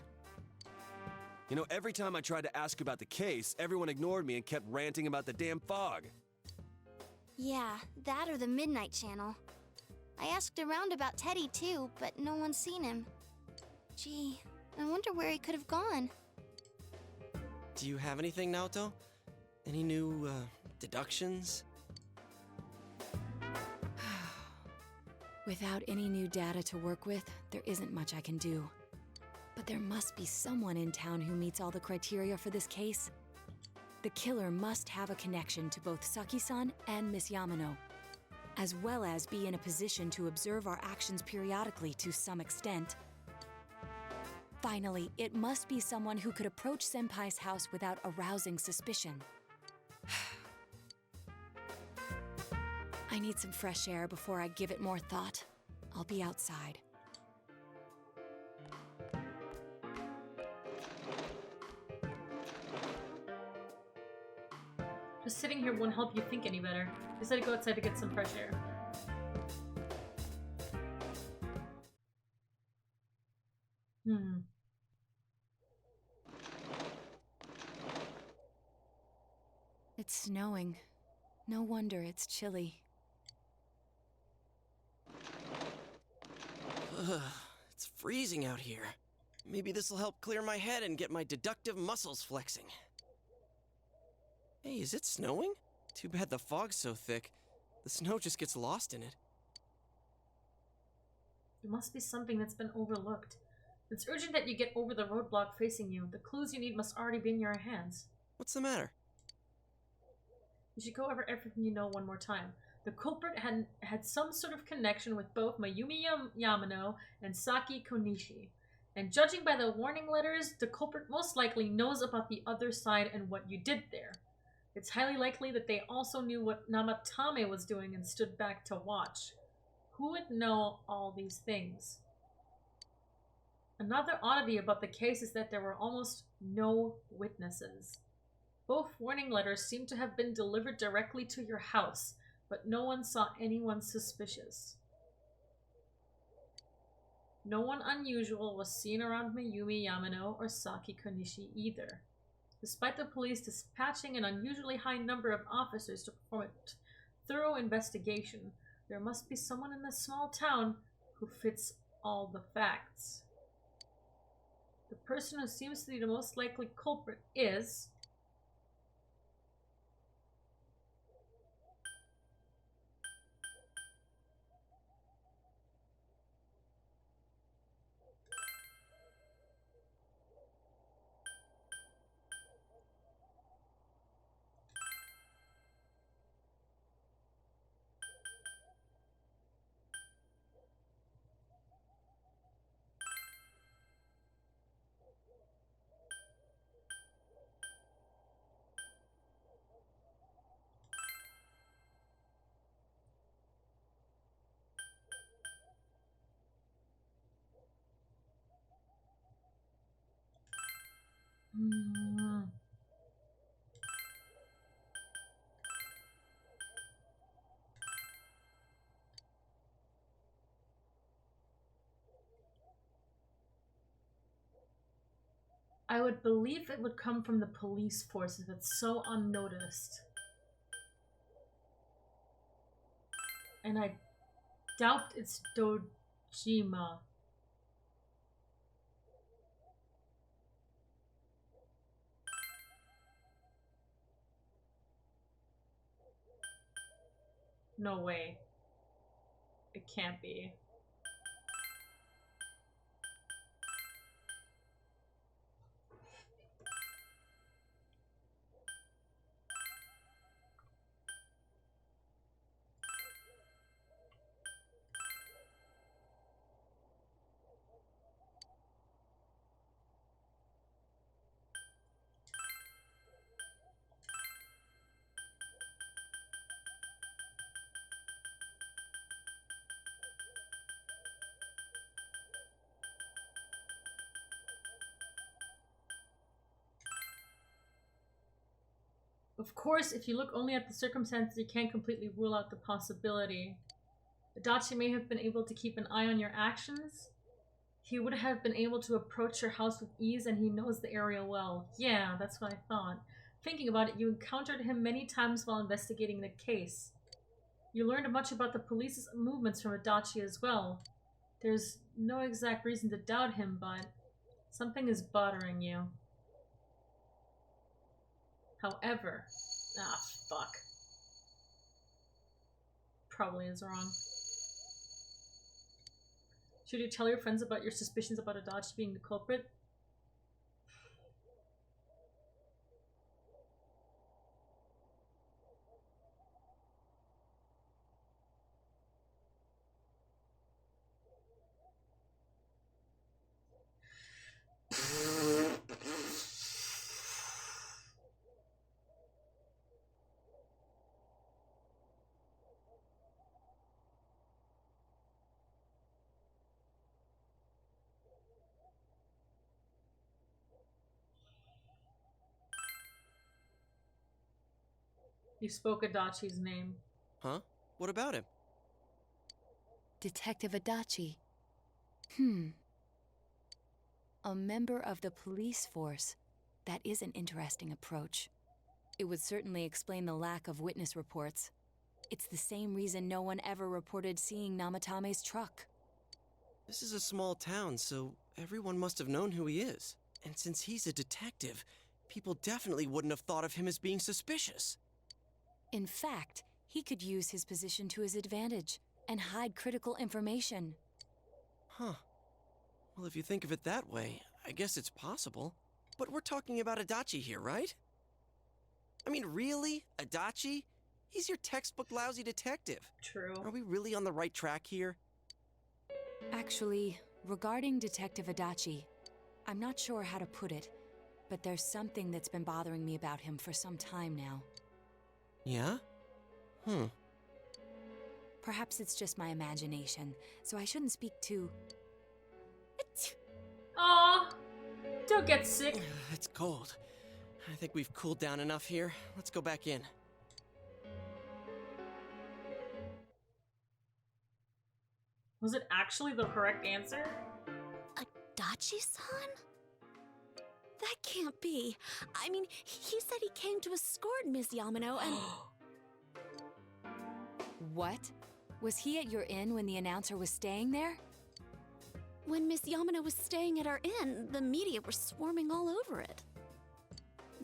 Speaker 9: You know, every time I tried to ask about the case, everyone ignored me and kept ranting about the damn fog.
Speaker 4: Yeah, that or the Midnight Channel. I asked around about Teddy too, but no one's seen him. Gee, I wonder where he could have gone.
Speaker 2: Do you have anything, Naoto? Any new, deductions?
Speaker 5: Without any new data to work with, there isn't much I can do. But there must be someone in town who meets all the criteria for this case. The killer must have a connection to both Saki-san and Miss Yamano, as well as be in a position to observe our actions periodically to some extent. Finally, it must be someone who could approach Senpai's house without arousing suspicion. I need some fresh air before I give it more thought. I'll be outside.
Speaker 1: Just sitting here won't help you think any better. Decided to go outside to get some fresh air.
Speaker 5: It's snowing. No wonder it's chilly.
Speaker 2: It's freezing out here. Maybe this'll help clear my head and get my deductive muscles flexing. Hey, is it snowing? Too bad the fog's so thick. The snow just gets lost in it.
Speaker 1: There must be something that's been overlooked. It's urgent that you get over the roadblock facing you. The clues you need must already be in your hands.
Speaker 2: What's the matter?
Speaker 1: You should go over everything you know one more time. The culprit had some sort of connection with both Mayumi Yamano and Saki Konishi. And judging by the warning letters, the culprit most likely knows about the other side and what you did there. It's highly likely that they also knew what Namatame was doing and stood back to watch. Who would know all these things? Another oddity about the case is that there were almost no witnesses. Both warning letters seem to have been delivered directly to your house, but no one saw anyone suspicious. No one unusual was seen around Mayumi Yamano or Saki Konishi either. Despite the police dispatching an unusually high number of officers to perform a thorough investigation, there must be someone in this small town who fits all the facts. The person who seems to be the most likely culprit is... I would believe it would come from the police force if it's so unnoticed. And I doubt it's Dojima. No way. It can't be. Of course, if you look only at the circumstances, you can't completely rule out the possibility. Adachi may have been able to keep an eye on your actions. He would have been able to approach your house with ease, and he knows the area well. Yeah, that's what I thought. Thinking about it, you encountered him many times while investigating the case. You learned much about the police's movements from Adachi as well. There's no exact reason to doubt him, but something is bothering you. However, fuck. Probably is wrong. Should you tell your friends about your suspicions about Adachi being the culprit? You spoke Adachi's name.
Speaker 2: Huh? What about him?
Speaker 5: Detective Adachi. A member of the police force. That is an interesting approach. It would certainly explain the lack of witness reports. It's the same reason no one ever reported seeing Namatame's truck.
Speaker 2: This is a small town, so everyone must have known who he is. And since he's a detective, people definitely wouldn't have thought of him as being suspicious.
Speaker 5: In fact, he could use his position to his advantage and hide critical information.
Speaker 2: Huh. Well, if you think of it that way, I guess it's possible. But we're talking about Adachi here, right? I mean, really? Adachi? He's your textbook lousy detective.
Speaker 1: True.
Speaker 2: Are we really on the right track here?
Speaker 5: Actually, regarding Detective Adachi, I'm not sure how to put it, but there's something that's been bothering me about him for some time now.
Speaker 2: Yeah?
Speaker 5: Perhaps it's just my imagination, so I shouldn't speak too...
Speaker 1: Aw, don't get sick.
Speaker 2: It's cold. I think we've cooled down enough here. Let's go back in.
Speaker 1: Was it actually the correct answer?
Speaker 6: Adachi-san? That can't be. I mean, he said he came to escort Miss Yamano and...
Speaker 5: What? Was he at your inn when the announcer was staying there?
Speaker 6: When Miss Yamano was staying at our inn, the media were swarming all over it.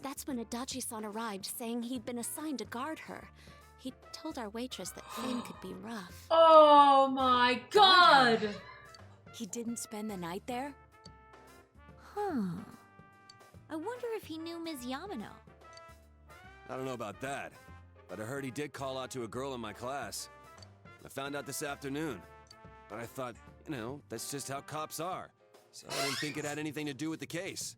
Speaker 6: That's when Adachi-san arrived, saying he'd been assigned to guard her. He told our waitress that fame could be rough.
Speaker 1: Oh my god!
Speaker 5: He didn't spend the night there?
Speaker 7: Huh. I wonder if he knew Ms. Yamano.
Speaker 9: I don't know about that, but I heard he did call out to a girl in my class. I found out this afternoon, but I thought, you know, that's just how cops are. So I didn't think it had anything to do with the case.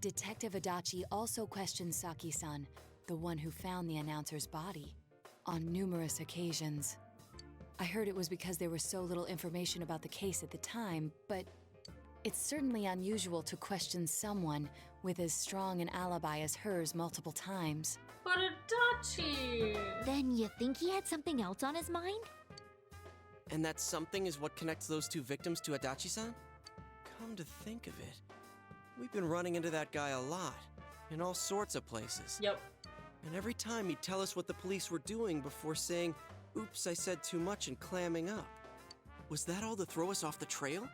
Speaker 5: Detective Adachi also questioned Saki-san, the one who found the announcer's body, on numerous occasions. I heard it was because there was so little information about the case at the time, but it's certainly unusual to question someone with as strong an alibi as hers multiple times.
Speaker 1: But Adachi!
Speaker 7: Then you think he had something else on his mind?
Speaker 2: And that something is what connects those two victims to Adachi-san? Come to think of it, we've been running into that guy a lot, in all sorts of places.
Speaker 1: Yep.
Speaker 2: And every time he'd tell us what the police were doing before saying, "Oops, I said too much," and clamming up. Was that all to throw us off the trail?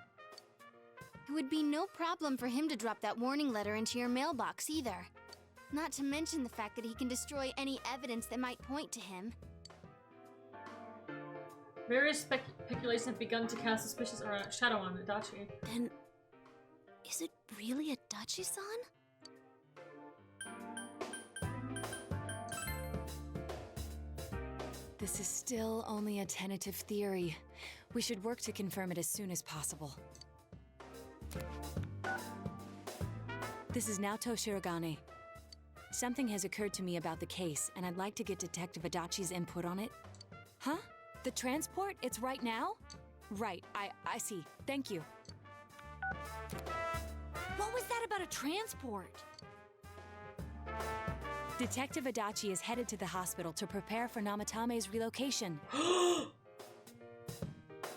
Speaker 4: It would be no problem for him to drop that warning letter into your mailbox either. Not to mention the fact that he can destroy any evidence that might point to him.
Speaker 1: Various speculations have begun to cast suspicious shadow on Adachi.
Speaker 6: Then, is it really Adachi-san?
Speaker 5: This is still only a tentative theory. We should work to confirm it as soon as possible. This is Naoto Shirogane. Something has occurred to me about the case, and I'd like to get Detective Adachi's input on it. Huh? The transport? It's right now? Right, I see. Thank you.
Speaker 7: What was that about a transport?
Speaker 5: Detective Adachi is headed to the hospital to prepare for Namatame's relocation.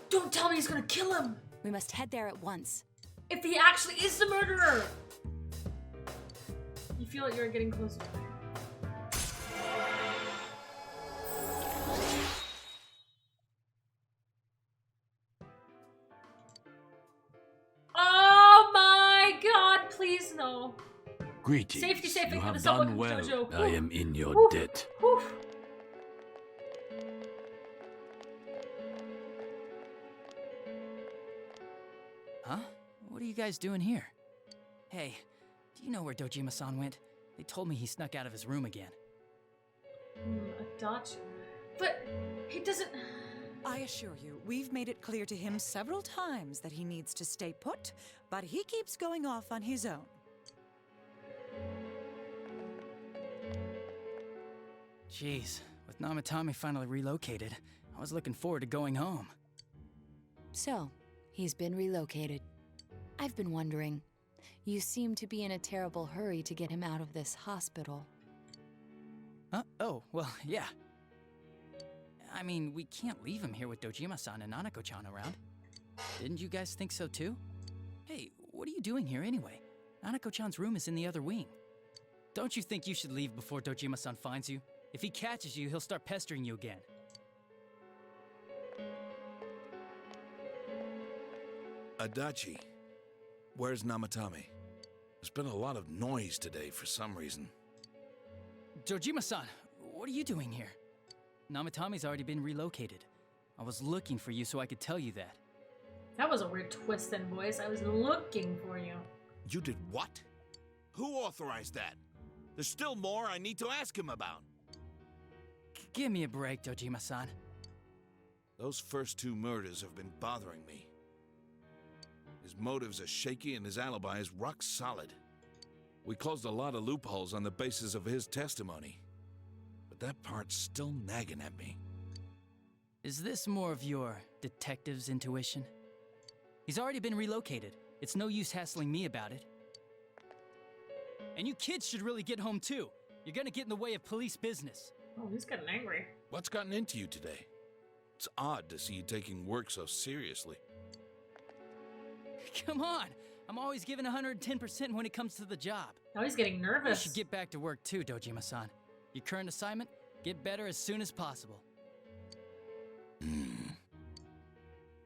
Speaker 1: Don't tell me he's gonna kill him!
Speaker 5: We must head there at once.
Speaker 1: If he actually is the murderer! You feel like you're getting closer to him. Oh my god, please no.
Speaker 11: Greetings.
Speaker 1: Safety,
Speaker 11: you
Speaker 1: for
Speaker 11: have
Speaker 1: the subway,
Speaker 11: done well.
Speaker 1: Jojo.
Speaker 11: I am in your
Speaker 1: Oof.
Speaker 11: debt.
Speaker 1: Oof.
Speaker 12: Huh? What are you guys doing here? Hey, do you know where Dojima-san went? They told me he snuck out of his room again.
Speaker 1: Adachi. But he doesn't...
Speaker 13: I assure you, we've made it clear to him several times that he needs to stay put, but he keeps going off on his own.
Speaker 12: Jeez, with Namatame finally relocated, I was looking forward to going home.
Speaker 5: So, he's been relocated. I've been wondering. You seem to be in a terrible hurry to get him out of this hospital.
Speaker 12: Huh? Oh, well, yeah. I mean, we can't leave him here with Dojima-san and Nanako-chan around. Didn't you guys think so too? Hey, what are you doing here anyway? Nanako-chan's room is in the other wing. Don't you think you should leave before Dojima-san finds you? If he catches you, he'll start pestering you again.
Speaker 10: Adachi, where's Namatame? There's been a lot of noise today for some reason.
Speaker 12: Dojima-san, what are you doing here? Namatame's already been relocated. I was looking for you so I could tell you that.
Speaker 1: That was a weird twist then, boys. I was looking for you.
Speaker 14: You did what? Who authorized that? There's still more I need to ask him about.
Speaker 12: Give me a break, Dojima-san.
Speaker 14: Those first two murders have been bothering me. His motives are shaky and his alibi is rock solid.
Speaker 10: We closed a lot of loopholes on the basis of his testimony. But that part's still nagging at me.
Speaker 12: Is this more of your detective's intuition? He's already been relocated. It's no use hassling me about it. And you kids should really get home too. You're gonna get in the way of police business.
Speaker 1: Oh, he's getting angry.
Speaker 10: What's gotten into you today? It's odd to see you taking work so seriously.
Speaker 12: Come on! I'm always giving 110% when it comes to the job.
Speaker 1: Now he's getting nervous.
Speaker 12: You should get back to work too, Dojima-san. Your current assignment? Get better as soon as possible.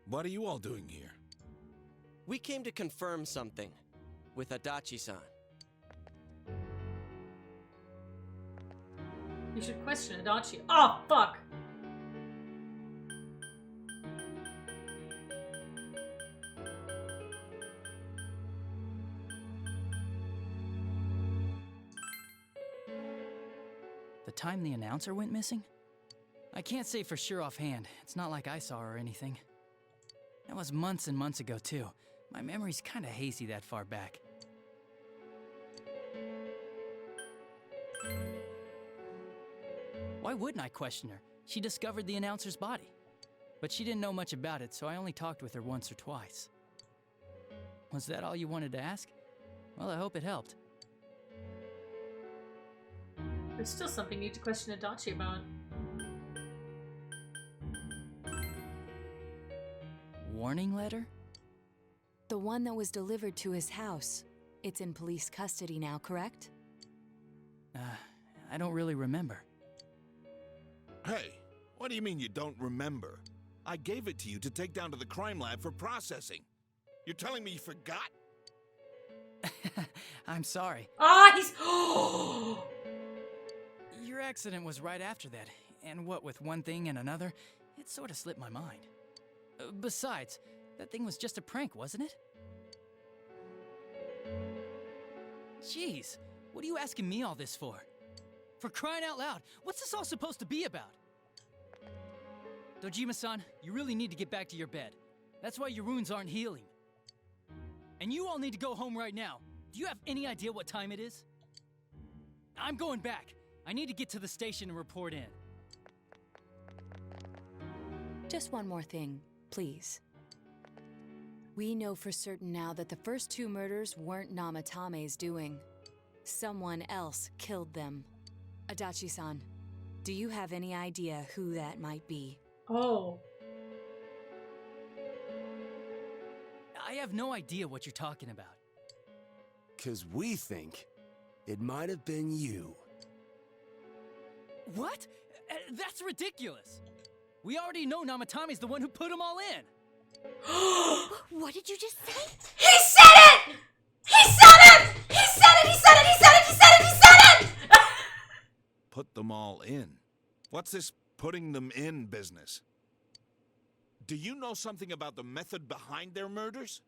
Speaker 10: What are you all doing here?
Speaker 2: We came to confirm something with Adachi-san.
Speaker 1: You should question Adachi. Oh, fuck!
Speaker 12: The time the announcer went missing? I can't say for sure offhand. It's not like I saw her or anything. That was months and months ago, too. My memory's kinda hazy that far back. Why wouldn't I question her? She discovered the announcer's body. But she didn't know much about it, so I only talked with her once or twice. Was that all you wanted to ask? Well, I hope it helped.
Speaker 1: There's still something you need to question Adachi about.
Speaker 5: Warning letter? The one that was delivered to his house. It's in police custody now, correct?
Speaker 12: I don't really remember.
Speaker 14: Hey, what do you mean you don't remember? I gave it to you to take down to the crime lab for processing. You're telling me you forgot?
Speaker 12: I'm sorry.
Speaker 1: Ah, he's...
Speaker 12: Your accident was right after that, and what with one thing and another, it sort of slipped my mind. Besides, that thing was just a prank, wasn't it? Jeez, what are you asking me all this for? For crying out loud, what's this all supposed to be about? Dojima-san, you really need to get back to your bed. That's why your wounds aren't healing. And you all need to go home right now. Do you have any idea what time it is? I'm going back. I need to get to the station and report in.
Speaker 5: Just one more thing, please. We know for certain now that the first two murders weren't Namatame's doing. Someone else killed them. Adachi-san, do you have any idea who that might be?
Speaker 1: Oh.
Speaker 12: I have no idea what you're talking about.
Speaker 9: 'Cause we think it might have been you.
Speaker 12: What? That's ridiculous. We already know Namatami's the one who put them all in.
Speaker 6: What did you just say?
Speaker 1: He said it! He said it! He said it! He said it! He said it! He said it! He said it!
Speaker 14: Put them all in. What's this putting them in business? Do you know something about the method behind their murders?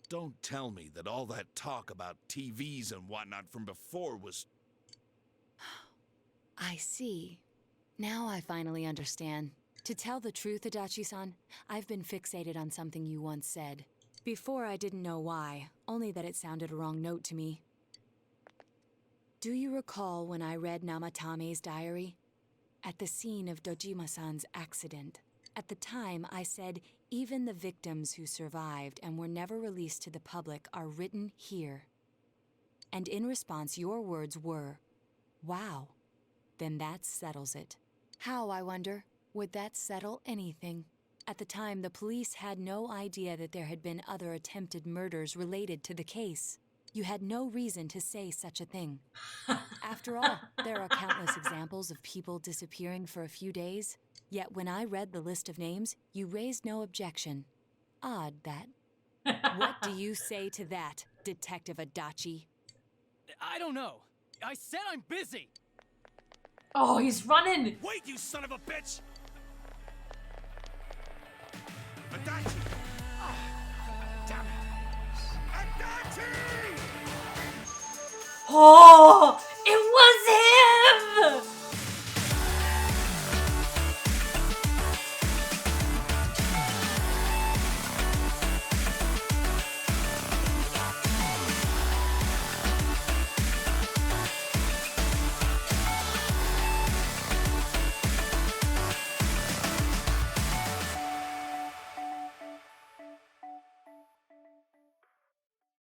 Speaker 14: Don't tell me that all that talk about TVs and whatnot from before was...
Speaker 5: I see. Now I finally understand. To tell the truth, Adachi-san, I've been fixated on something you once said. Before I didn't know why, only that it sounded a wrong note to me. Do you recall when I read Namatame's diary? At the scene of Dojima-san's accident. At the time, I said, even the victims who survived and were never released to the public are written here. And in response, your words were, wow. Then that settles it. How, I wonder, would that settle anything? At the time, the police had no idea that there had been other attempted murders related to the case. You had no reason to say such a thing. After all, there are countless examples of people disappearing for a few days. Yet when I read the list of names, you raised no objection. Odd, that. What do you say to that, Detective Adachi?
Speaker 12: I don't know. I said I'm busy.
Speaker 1: Oh, he's running!
Speaker 14: Wait, you son of a bitch! Adachi! Oh, damn it! Adachi!
Speaker 1: Oh!